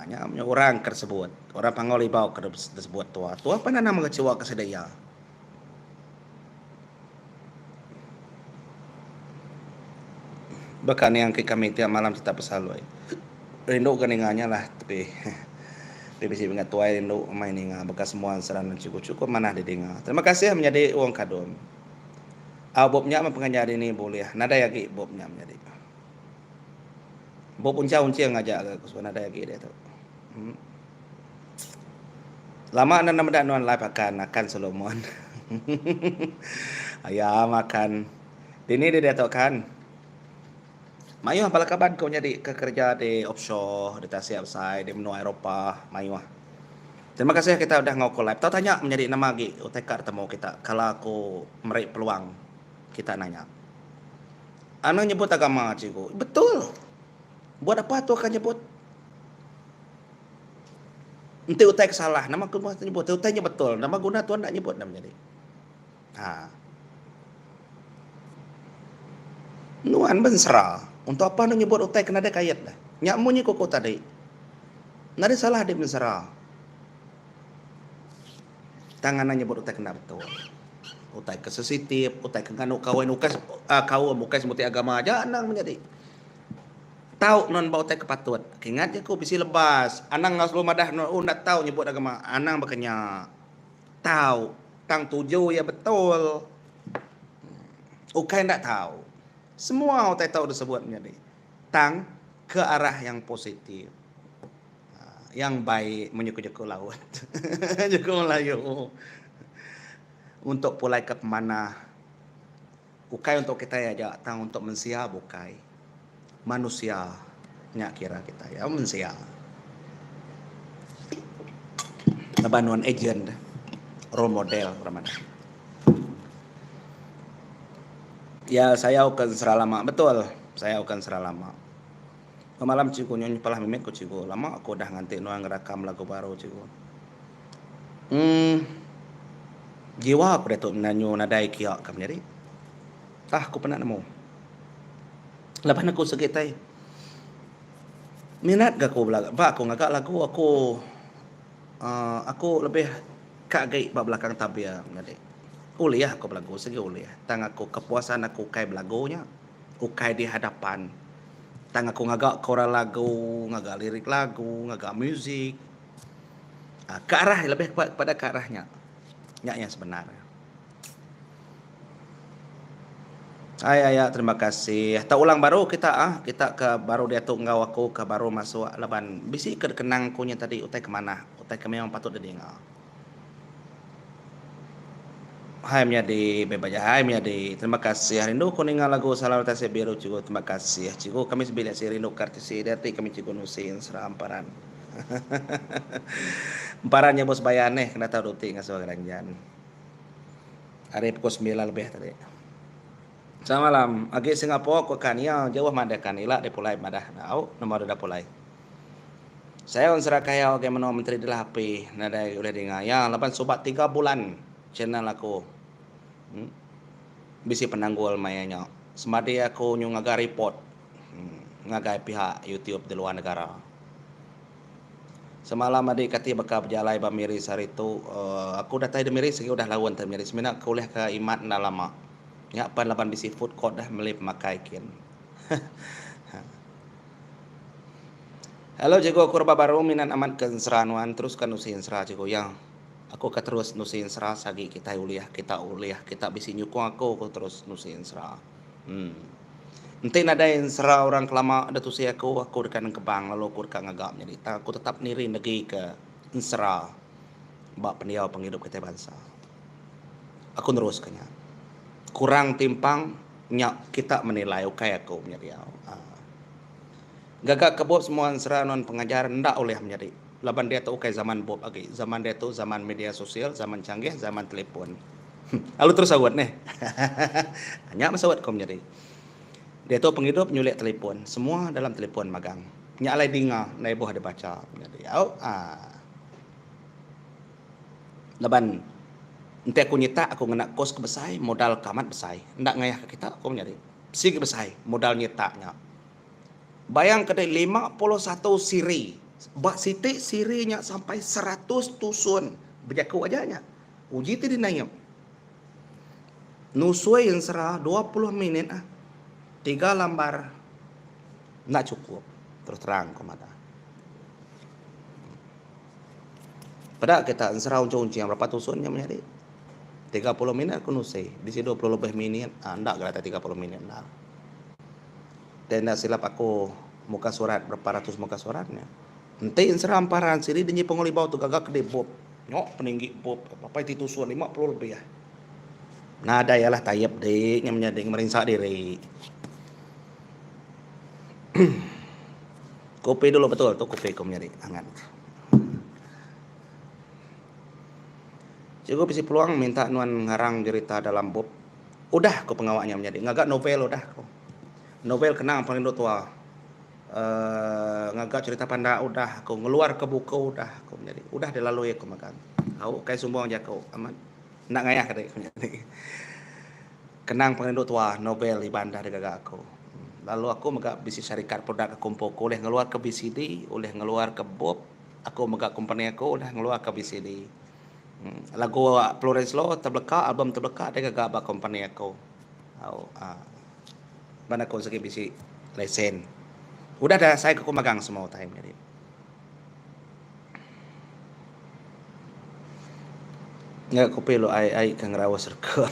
nya orang tersebut orang pangoli bau tersebut tua apa nama mengecewakan sedaya bahkan yang kami tiap malam kita pesalui rindu keninganya lah tapi BBC ingat tuai rindu main ninga bekas semua seran cukup mana didengar terima kasih menjadi uang kadon bobnya mempengajar ini boleh nada lagi bobnya menjadi bob unca ngajak aku nada lagi dia tu lama anda nama nuan live akan Solomon ayam makan ini dia tu kan Mayuh pala kaban kau nyari kerja di offshore, di Asia Besar, di benua Eropah, mayuh. Terima kasih kita udah ngau live. Tahu tanya menjadi nama lagi, UTK temu kita. Kalau aku meraih peluang, kita nanya. Anu nyebut agama cikgu. Betul. Buat apa tu akan nyebut? Nanti UTK salah. Nama aku nyebut. UTK betul. Nama guna tuan tak nyebut nama jadi. Nuan bensera. Untuk apa nak nyebut utai kena ada kayat dah. Nyak munyi koko tadi. Nada salah dia bensera. Tangan nyebut utai kena betul. Utai kesensitif, utai kenganu kawan ukas kawan bukan semuti agama aja anang menjadi. Tahu non bau utai kepatut. Ingat je ko bisi lebas. Anang ngaslu madah non nak tahu nyebut agama. Anang bakanya tahu tang tujuh ya betul. Ukai ndak tahu. Semua utai tahu disebut menjadi tang ke arah yang positif, yang baik menyuku-nyuku laut, nyuku Melayu untuk pulai ke mana, ukai untuk kita ya tang untuk mensia bukai manusia nyak kira kita ya mensia tabanuan agent role model Ramadan. Ya saya akan seralama betul saya akan seralama malam cikgu nyonya palah mimet ku cikgu lama aku dah nganti nuang ngerakam lagu baru cikgu jiwa aku dah tu menanyu nadai kiak kam jadi aku pernah nemu lepas aku segitai minat gak aku belakang aku ngagak lagu aku lebih kagai belakang tabia jadi uliah aku belagu segi uliah tang aku kepuasan aku kai belagunya ukai di hadapan tang aku ngagak kora lagu ngagak lirik lagu ngagak musik ke arah lebih kepada ke arahnya yang sebenarnya ayah terima kasih tak ulang baru kita ke baru dia tu ngau aku ke baru masuk leban bisi kenang kunya tadi utai kemana utai ke memang patut didengar Hai Miadi, bebaja hai Miadi. Terima kasih. Rindu kuningan lagu Salam Tasi Biru cikgu. Terima kasih. Cikgu kami sebilik si rindu kartisi dari kami cikgu nusin seramparan. Emparannya bos bayaneh kena tahu ruti ngasuh keranjan. Hari pukul 9 lebih tadi. Selamat malam. Agi Singapura ko kania jauh mada kanila de pulai madah. Au nomor dah pulai. Saya unsra kaya oke meno menteri di HP. Nada udah dengar ya 8 sobat 3 bulan channel aku. Bisi penanggul mayanya. Semadi aku nyung ngaga report. Ngagai pihak YouTube di luar negara. Semalam adik kati baka berjalai bamiri sari tu aku dah tai demiri segi udah lawan temiri semina kuliah ke imat na lama. Ya pan laban bisi food court dah melip makai kian. Halo jago kurba baru minan amat ke seranuan teruskan nusin serah jago yang aku ke terus nusin serah sagi kita uliah kita bisi nyukung aku terus nusin serah. Nanti nada yang serah orang kelama ada tu saya aku dekan kebang lalu aku dekan ngagap jadi aku tetap niri negeri ke serah bak pendiau penghidup kita bangsa. Aku teruskannya. Kurang timpang nyak kita menilai okay aku menjadi gagak kebop semua serah non pengajar ndak oleh menjadi laban dia tu okay zaman bob lagi zaman dia tu zaman media sosial zaman canggih zaman telepon. Lalu terus awat nih. Hanya masawat kau menjadi. Dia tu penghidup nyulik telepon. Semua dalam telepon magang. Nyak alai dinga, nai buah ada baca. Jadi, Laban, nanti aku nyetak, aku ngena kos ke besai, modal kamat besai. Ndak ngayah ke kita, aku nyari. Sigi besai, modal nyetaknya. Bayang kedai 51 siri. Bak sitik sirinya sampai 100 tusun. Berjaku ajanya. Uji tu dinayam. Nusui yang serah 20 minit 3 lembar nak cukup terus terang komada. Pada kita serah unci-unci yang berapa tusun yang menjadi 30 minit aku nusai di sini 20 lebih minit ndak kata 30 minit lah. Dan nak silap aku muka surat berapa ratus muka suratnya. Nanti serah amparan sini denyi pengoli bau tu gagak kedai bob. Nyok peninggi bob apa itu tusun 50 lebih ya. Nah ada ialah tayap dek yang menjadi merinsak diri. Kopi dulu betul tu kopi kau nyari hangat. Cikgu bisi peluang minta nuan ngarang cerita dalam bob. Udah kau pengawaknya menjadi ngagak novel udah kau. Novel kenang paling tua. Ngagak cerita panda udah kau ngeluar ke buku udah kau menjadi. Udah dilalui kau makan. Kau kayak sumbang aja kau aman. Nak ngayah kadek kau menjadi. Kenang paling tua novel ibanda de gagak aku. Lalu aku megak bisi syarikat produk kumpul oleh ngeluar ke BCD, oleh ngeluar ke Bob, aku megak company aku oleh ngeluar ke BCD. Lagu Flores Lo terbeka, album terbeka dia gagak ba company aku. Mana aku segi bisi lesen. Udah dah saya ke magang semua time jadi. Nggak kopi lo ai kang rawas rekon.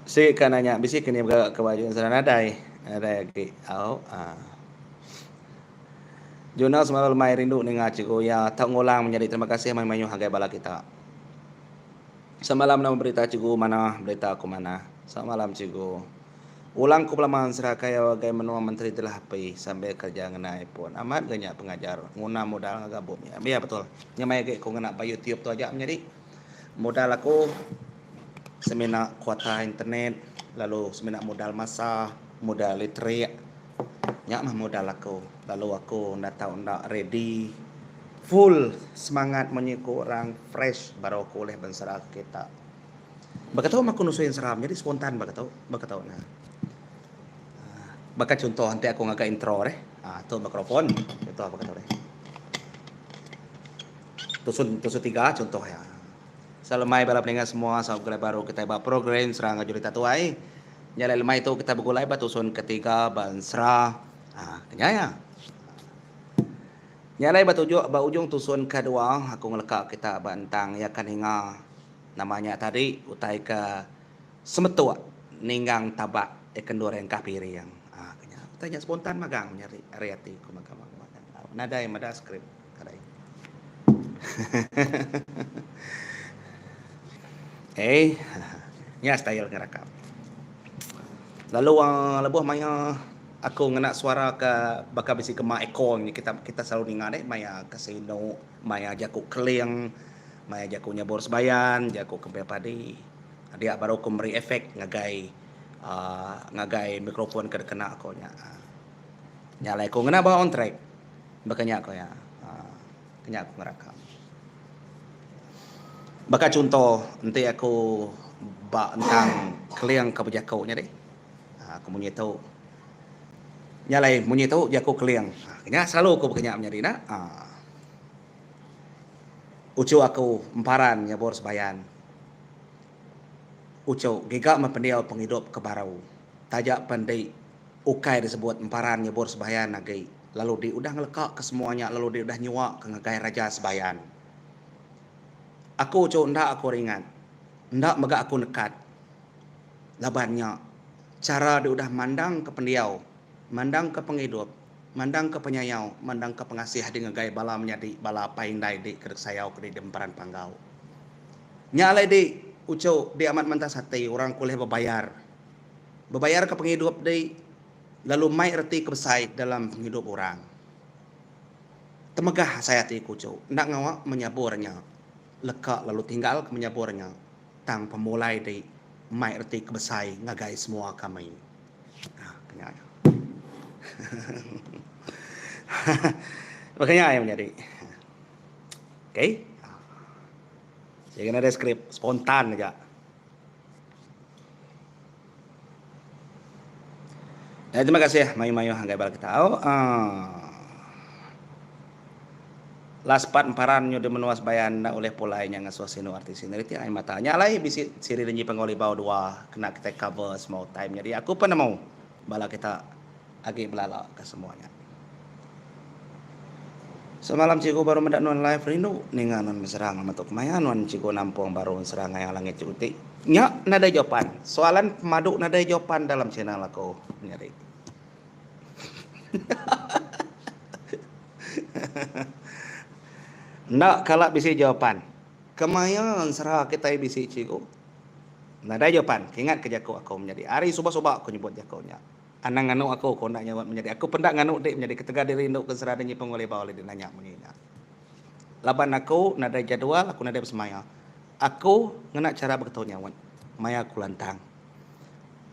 Si kananya bisi kini ke baju sana nadai lagi Jurnal semalam mai rindu ninga ciku ya tak ngulang menjadi terima kasih mai mayu hagai bala kita. Semalam nama berita ciku mana berita aku mana. Semalam ciku ulang ku pelaman serah kaya wagai menua menteri telah pi sampai kerja ngenai pun amat banyak pengajar nguna modal gabung ya. Biar betul. Nyamai ke ku ngena pa YouTube tu aja menjadi modal aku seminar kuota internet, lalu seminar modal masa, modal literik, nyak mah modal aku. Lalu aku ndak tahu ndak ready, full semangat menyiku orang fresh baru aku oleh bensara kita. Baka tahu aku nusuin seram, jadi spontan baka tahu nah. Baka contoh nanti aku ngagak intro tu mikrofon, itu apa kata deh. Tusun 3 contoh ya. Salamai balap dengan semua sahabat gulai baru kita buat program serang jurita tuai. Nyala lemai itu kita bergulai batusun ketiga bansra. Kenyaya. Nyalai ujung tusun kedua aku ngelekak kita bantang ya kan hingga namanya tadi utai ke semetua ninggang tabak ekendor yang kapiri yang kenyaya. Tanya spontan magang nyari ariati ku magang. Nada yang ada skrip kadai. Nya style ngerakam. Lalu lebuh maya aku ngena suara ke baka bisi kema ekong ni kita selalu dengar maya kasino, maya jaku kleng, Maya jaku nyabor sebayan, jaku kempe padi. Dia baru aku beri efek ngagai mikrofon kena aku nya. Nyalai ko ngena ba on track. Bakanya ko ya. Kenya aku ngerakam. Baka contoh nanti aku tentang keliang kebijakau nya deh. Aku punya tahu. Nyalai punya tahu jaku keliang. Kenya selalu aku bakanya menjadi na. Ucu aku emparan nyabor sebayan. Ucu giga mapendiau penghidup kebarau. Tajak pandai ukai disebut emparan nyabor sebayan nagai. Lalu dia udah ngelekak ke semuanya, lalu dia udah nyuak ke ngagai raja sebayan. Aku ucu ndak aku ringan. Ndak megak aku nekat. Labannya cara dia udah mandang ke pendiau, mandang ke penghidup, mandang ke penyayau, mandang ke pengasih di ngagai bala menjadi bala paindai di kedek sayau ke di demparan panggau. Nyalai di ucu di amat mantas hati orang kulih berbayar. Berbayar ke penghidup di lalu mai erti kebesai dalam penghidup orang. Temegah saya ti kucu, ndak ngawak menyaburnya. Lekak lalu tinggal ke menyaburnya. Tang pemulai di mai erti kebesai ngagai semua kami. Kenyanya. Makanya ayam jadi. Oke. Jadi ada skrip spontan aja. Ya, terima kasih ya, mayu-mayu hanggai bal kita. Laspat emparan nyo de menuas bayan na oleh polai nya ngasuasino artis ini ti ay matanya lai bisi siri renji pengoli bau dua kena kita cover small time. Jadi aku pun mau bala kita agi belala ke semuanya. Semalam ciku baru mendak non live rindu ninganon meserang matuk mayan wan ciku nampung baru serang yang langit cuti. Nya nada jawaban. Soalan pemaduk nada jawaban dalam channel aku nyari. Nak kalak bisi jawapan. Kemayan serah kita bisi ciku. Nada jawapan. Ingat ke jaku aku menjadi. Hari subah-subah aku nyebut jakunya. Anang nganu aku nak nyawat menjadi. Aku pendak nganu dik menjadi ketega diri induk ke serah denyi pengoleh bawah dia nanya mengingat. Laban aku nada jadwal aku nada bersemaya. Aku ngena cara berketunya wan. Maya aku lantang.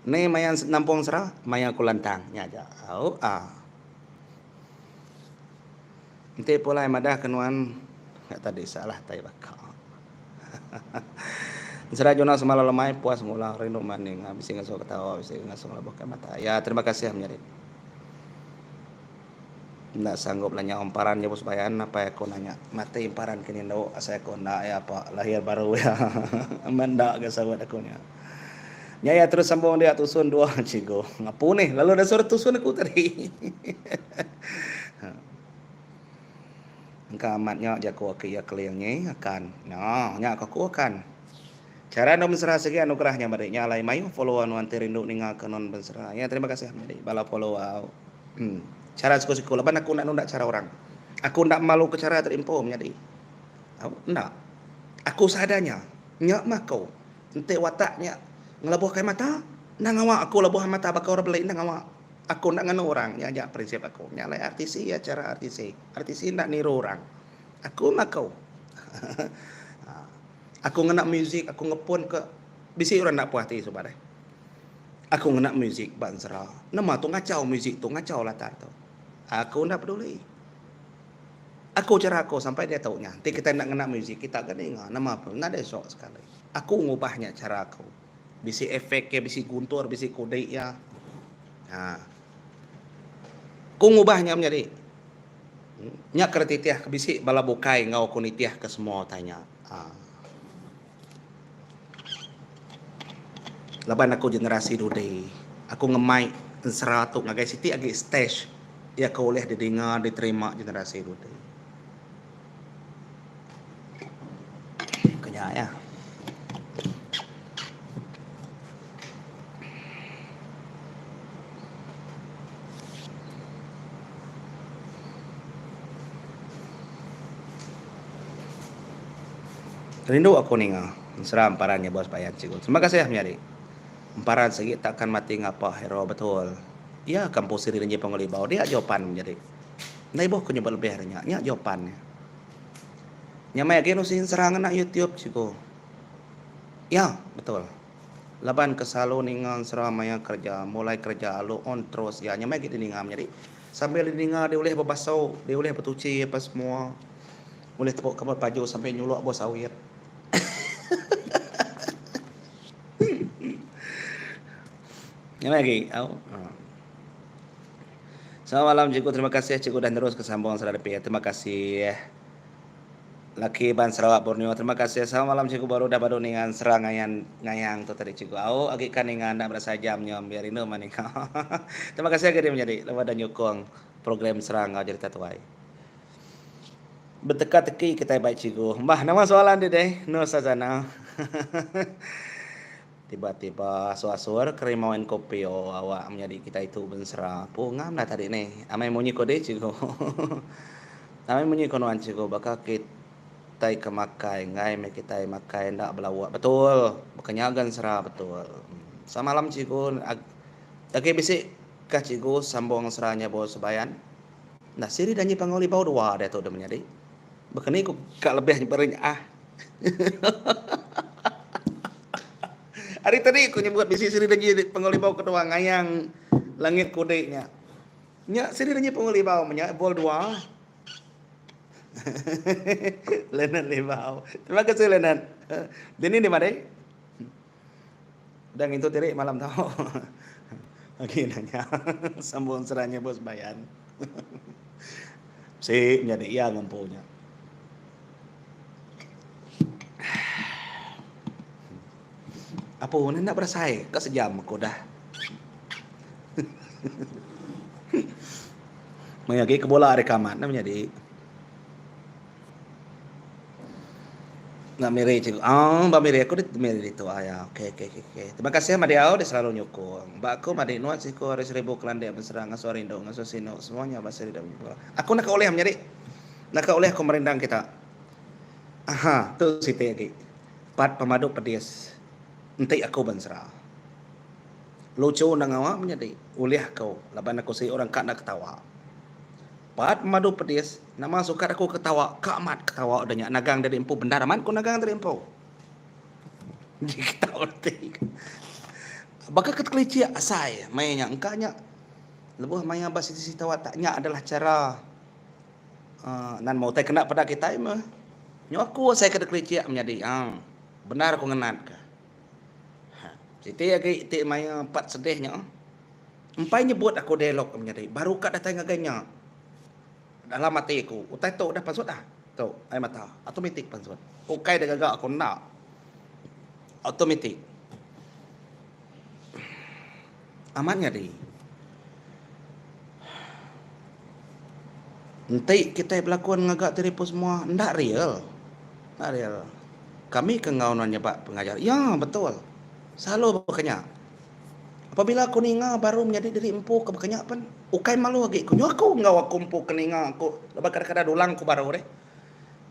Ni maya nampung serah, maya aku lantang. Nya aja. Nanti pula yang madah kenuan tadi salah tay bakal. Serah Jonas semalam lemai puas mula rindu maning habis ngasuh ketawa habis ngasuh labuhkan mata. Ya terima kasih menjadi. Ndak sanggup nanya emparan ya bos bayan apa ya kau nanya mati emparan kini ndo saya kau ndak ya pak lahir baru ya mendak ke sahabat aku nya. Ya terus sambung dia tusun dua cigo. Ngapu nih lalu ada surat tusun aku tadi. Engkau amatnya jago ke ya keliangnya akan. Nah, nya aku akan. Cara anda mesra segi anugerahnya madiknya alai mayu follow anuan terindu ninga kanon mesra. Ya terima kasih madik bala follow Cara siku-siku leban aku nak cara orang. Aku ndak malu ke cara terinfo menjadi. Ndak. Aku sadanya nyak makau. Ente wataknya ngelabuh kai mata. Nang awak aku labuh mata bakal orang beli nang awak. Aku nak nganu orang ya aja prinsip aku. Nyalai artisi ya cara artisi. Artisi ndak niru orang. Aku makau. Aku ngenak muzik, aku ngepon ke bisi orang nak puas hati sobat. Aku ngenak muzik bansera. Nama tu ngacau muzik tu ngacau latar tu. Aku ndak peduli. Aku cara aku sampai dia tahu nya. Nanti kita nak ngenak muzik kita kan dengar nama apa? Ndak ada sok sekali. Aku ngubahnya cara aku. Bisi efek ya, bisi guntur, bisi kode ya. Aku ngubahnya menjadi. Nya kertitiah bisi bala bukai ngau kunitiah ke semua tanya. Laban aku generasi dude. Aku ngemai seratuk ngagai siti agi stage. Ya kau boleh didengar, diterima generasi dude. Kenya ya. Rindu aku ninga. Seram parannya bos bayan cikgu. Terima kasih ya menjadi. Emparan segi takkan mati ngapa hero betul. Ya kampus siri renji pengoli bau dia jawapan menjadi. Nai boh ku nyebut lebih harinya. Nya jawapannya. Nyamai lagi nusin serangan nak YouTube ciko. Ya, betul. Laban kesalo ningan seramanya kerja, mulai kerja lo on terus ya nyamai gitu ningam jadi sambil ninga dia boleh berbasau, dia boleh bertuci apa semua. Boleh tepuk kamar baju sampai nyuluk bos awit. Nyamai lagi. Selamat malam cikgu, terima kasih cikgu dan terus kesambungan seradapi. Terima kasih. Laki Ban Sarawak Borneo, terima kasih. Selamat malam cikgu baru dengan serang ngayang tu tadi cikgu. Agi kaningan nak berasa jamnya biar ini manika. Terima kasih agak dia menjadi lepas dan nyokong program serang jadi tatuai. Berteka-teki kita baik cikgu. Mbah, nama soalan dia deh. No sazana. Tiba-tiba suasur kerimauan kopi awak menjadi kita itu bensera. Ngam lah tadi nih. Amai munyi kode cikgu. Amai munyi konuan cikgu. Bakal kita kemakai ngai me kita makai ndak belawak betul berkenyagan serah betul samalam cikgu lagi bisik kah cikgu sambung serahnya bos sebayan nah siri dan pangoli bau dua dia tu udah menjadi bekeni ku kak lebih berenya hari tadi aku nyebut bisi siri dan pangoli bau kedua ngayang langit kodenya nya siri dan pangoli bau menyak bol dua Lenan Limau. Terima kasih Lenan. Dini di mana? Dan itu tadi malam tahu. Lagi nanya. Sambung seranya bos bayan. Si jadi iya ngumpunya. Apa ini nak bersai? Kau sejam aku dah. Mengagi ke bola rekaman namanya di. Nggak mirip cikgu. Mbak mirip aku mirip itu ya. Oke. Terima kasih Mbak Diau dia selalu nyokong. Mbak aku Mbak Nuat sih ko 1000 kelan dia berserang ngasuarindo ngasusino semuanya bahasa di dalam. Aku nak oleh menjadi. Nak oleh aku merendang kita. Aha, tu siti lagi. Pat pemadu pedis. Nanti aku bensera. Lucu nang awak menjadi. Uliah kau. Laban aku si orang kak nak ketawa. Pat madu pedis, nama suka aku ketawa, kamat ketawa adanya nagang dari empu bendara man ku nagang dari empu. Ketawa tik. Baka ketkelici asai, mainnya engkanya. Lebuh maya bas sisi tawa taknya adalah cara nan mau teh kena pada kita mah. Nyo aku saya ketkelici menjadi benar aku ngenat ka. Siti lagi ti maya empat sedihnya. Empai nyebut aku dialog menjadi baru kat datang agaknya. Dalam matiku, utai tu dah pansut dah. Tu, air mata, automatik pansut. Ukai dah gagak aku nak. Automatik. Amannya di. Nanti kita berlakuan ngagak teripu semua, ndak real. Ndak real. Kami kengauannya Pak pengajar. Ya, betul. Selalu berkenyak. Apabila aku ninga baru menjadi diri empu ke berkenyak pun ukai malu lagi. Kunyo aku ngau aku empu ke ninga aku. Lepas kadang-kadang dulang aku baru deh.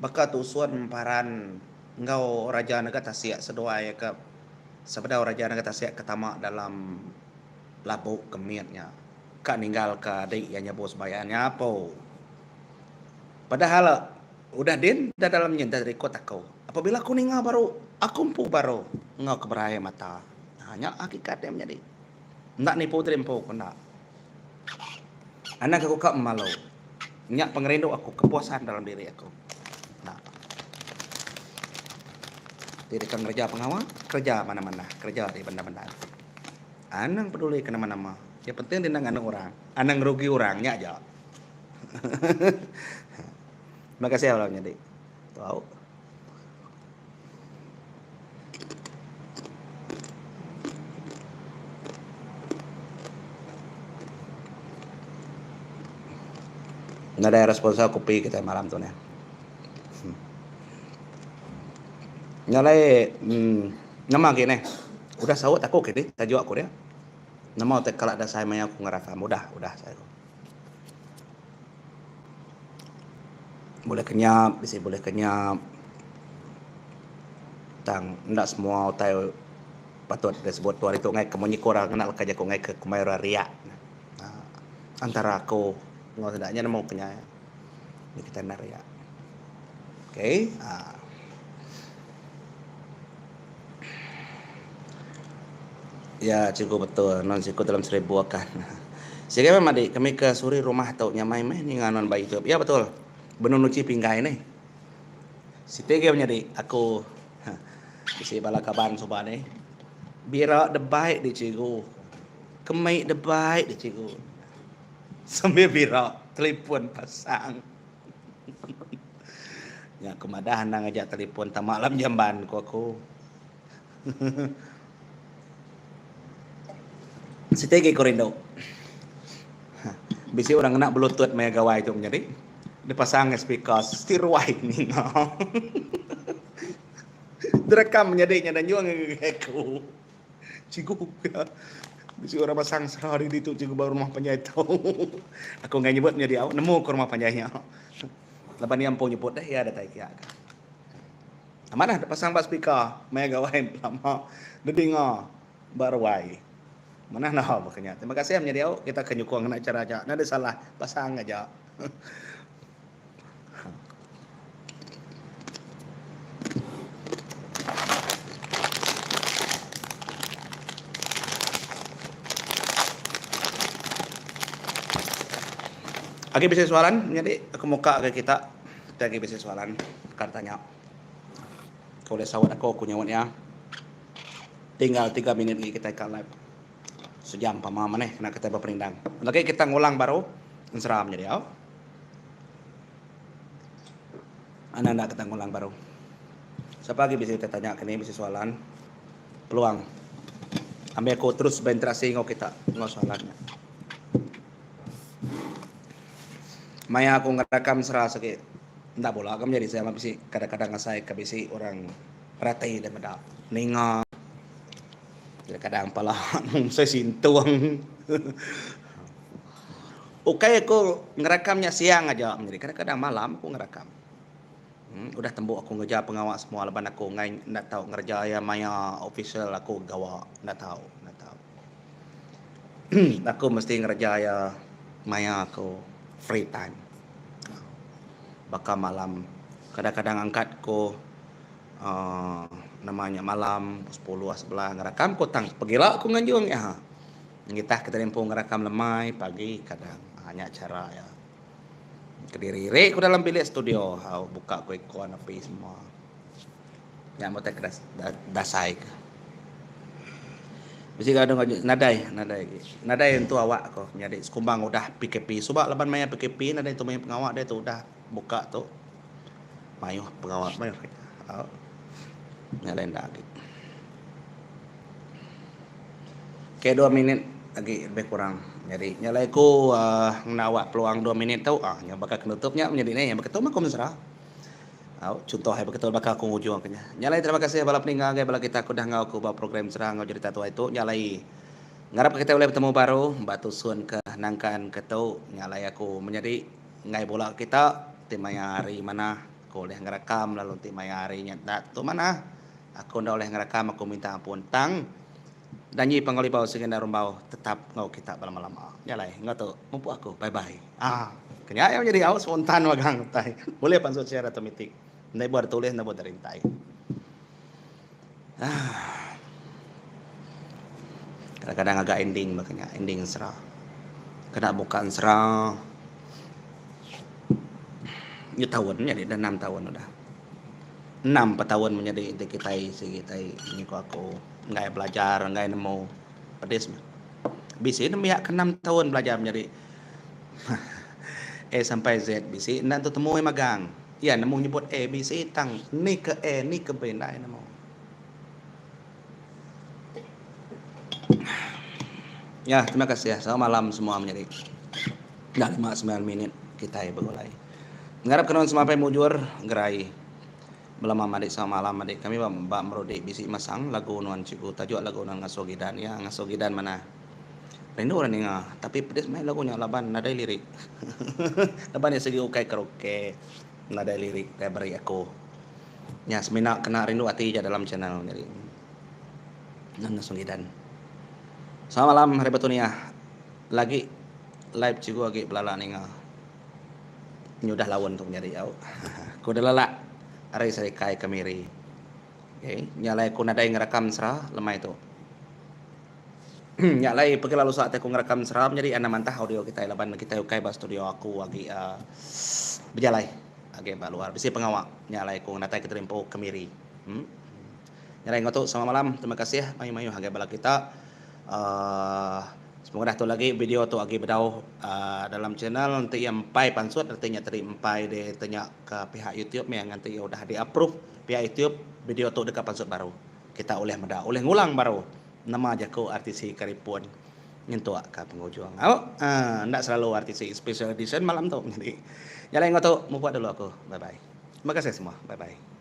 Baka tusuan paran ngau raja naga tasik sedoai ke sebedau raja naga tasik ketama dalam labuk kemiatnya. Kak ninggal ke adik yang nyebut sebayannya apa. Padahal udah din dah dalam nyenda dari kota kau. Apabila aku ninga baru aku empu baru ngau keberaya mata. Hanya hakikat yang menjadi. Ndak nipu terimpu aku ndak. Anak aku kak malu. Nyak pengerindu aku kepuasan dalam diri aku. Nah. Jadi kan kerja pengawal, kerja mana-mana, kerja di benda-benda. Anang peduli ke nama-nama. Yang penting dia nang orang. Anang rugi orangnya aja. Terima kasih Allah jadi. Tahu. Nggak ada responsal kopi kita malam tuh nih. Nyalai nama gini. Udah sahut aku gini, tajuk aku dia. Nama tek kalau ada saya maya aku ngerasa udah saya. Boleh kenyap, bisa boleh kenyap. Tang ndak semua otai patut disebut tuar itu ngai kemonyi korang kenal kaja ko ngai ke kumaira ria. Antara aku ngau sedaknya mau kenyap. Ini kita naria. Oke. Ya, cikgu betul. Non cikgu dalam 1000 akan. Sige memang adik, kami ke suri rumah tau nyamai meh ni nganon bayi tu. Ya betul. Benunuci pinggai ni. Si tege punya dik, aku bisi bala kaban soba ni. Bira de baik di cikgu. Kemai de baik di cikgu. Sambil bira telefon pasang. Ya kemadahan nang ngajak telefon tak malam jamban ku aku. Si tege ko rindu. Bisi orang kena bluetooth maya gawai tu menjadi. Dipasang speaker stirwai ni. Direkam menjadi nyada juang aku. Cikgu. Bisi orang pasang sehari itu cikgu baru rumah penjahit tahu. Aku nggak nyebut menjadi awak nemu ke rumah penjahitnya. Lepas ni ampun nyebut dah ya ada tak kira. Mana ada pasang bas speaker maya gawai lama. Dia dengar barwai. Mana nak makanya. Terima kasih menjadi awak kita kenyukuang nak cara aja. Nada salah pasang aja. Lagi bisa soalan, jadi aku muka ke kita. Lagi bisa soalan, katanya. Kau boleh sawat aku nyawatnya. Tinggal 3 minit lagi kita ikan live. Sejam pamahaman kena kita berperindang. Lagi kita ngulang baru, seram jadi ya. Anak kita ngulang baru. Siapa lagi bisa kita tanya ke ini bisa soalan. Peluang. Ambil aku terus berinteraksi ngau kita ngau soalannya. Maya aku ngerekam serasa sakit. Ndak bola kamu jadi saya mabisi kadang-kadang ngasai kabisi orang ratai dan medap. Ninga. Kadang-kadang pala saya sintuang. Oke aku ngerekamnya siang aja menjadi kadang-kadang malam aku ngerekam. Udah tembuk aku ngejar pengawal semua leban aku ngai ndak tahu ngerjaya Maya official aku gawa ndak tahu. Aku mesti ngerjaya Maya aku free time. Bakal malam kadang-kadang angkat ko namanya malam 10 11 ngerekam ko tang pagilah aku nganjung ya. Ngitah kita tempo ngerekam lemai pagi kadang hanya cara ya. Kediri ku dalam bilik studio, buka ku ikon api semua. Ya mau tak dasai ke. Mesti kadang nadai untuk awak ko nyari sekumbang udah PKP subak leban maya PKP nadai tu maya pengawak dia tu udah buka tu mayu pengawak mayu nyalain lagi ke 2 minit lagi lebih kurang jadi nyalai ku ngawak peluang 2 minit tau nya bakal kenutupnya menjadi ni yang betul mah mesra contoh hai betul bakal aku ujung kanya nyalai terima kasih bala peninggal bala kita aku dah ngau ku ba program serang ngau cerita tua itu nyalai ngarap kita boleh bertemu baru batu sun ke nangkan ketau nyalai aku menjadi ngai bola kita timaya hari mana aku boleh ngerekam lalu timaya hari nyata tu mana aku ndak boleh ngerekam aku minta ampun tang danyi pangalibau segenda rumbau tetap ngau kita lama-lama nyalai ngau tu mumpu aku bye bye kenya yang jadi awak spontan wagang tai boleh pansut secara otomatik ndai buat tulis ndai buat rintai kadang-kadang agak ending makanya ending serah kena bukan serah ya tahun jadi dah 6 tahun udah 6 tahun menjadi kita ini aku nggak belajar nggak nemu pedis bisa demi 6 tahun belajar menjadi sampai Z bisa nanti temu magang ya nemu nyebut bisa tang ni ke ni ke B ndak nemu ya terima kasih ya selamat malam semua menjadi dah 5-9 menit kita bergulai ngarap kenon semampai mujur gerai belum adik sama malam adik kami mbak merode bisi masang lagu nuan cikgu tajuk lagu nuan ngasogidan ya ngasogidan mana rindu orang ni tapi pedis main lagunya laban nadai lirik laban ya segi ukai karaoke nadai lirik kayak beri aku ya semina kena rindu hati aja dalam channel jadi ngasogidan selamat malam hari batunia lagi live cikgu lagi belala ni nyudah lawan untuk nyari au ku dah lala Arai sarikai kamiri. Okay. Nyalai ku nadai ngerekam serah lemah itu. Nyalai pergi lalu saat aku ngerekam serah jadi ana mantah audio kita laban kita ukai ba studio aku lagi berjalai. Age ba luar. Bisi pengawak nyalai ku natai keterimpo kamiri. Nyalai ngoto sama malam. Terima kasih mayu-mayu hage bala kita. Semoga dah tu lagi video tu lagi berdau dalam channel nanti yang empai pansut artinya tadi empai dia tanya ke pihak YouTube yang nanti udah di approve pihak YouTube video tu dekat pansut baru kita oleh meda oleh ngulang baru nama jako artisi karipun nyentuh ke penghujung ndak selalu artisi special edition malam tu jadi nyalain ngoto mau buat dulu aku bye bye terima kasih semua bye bye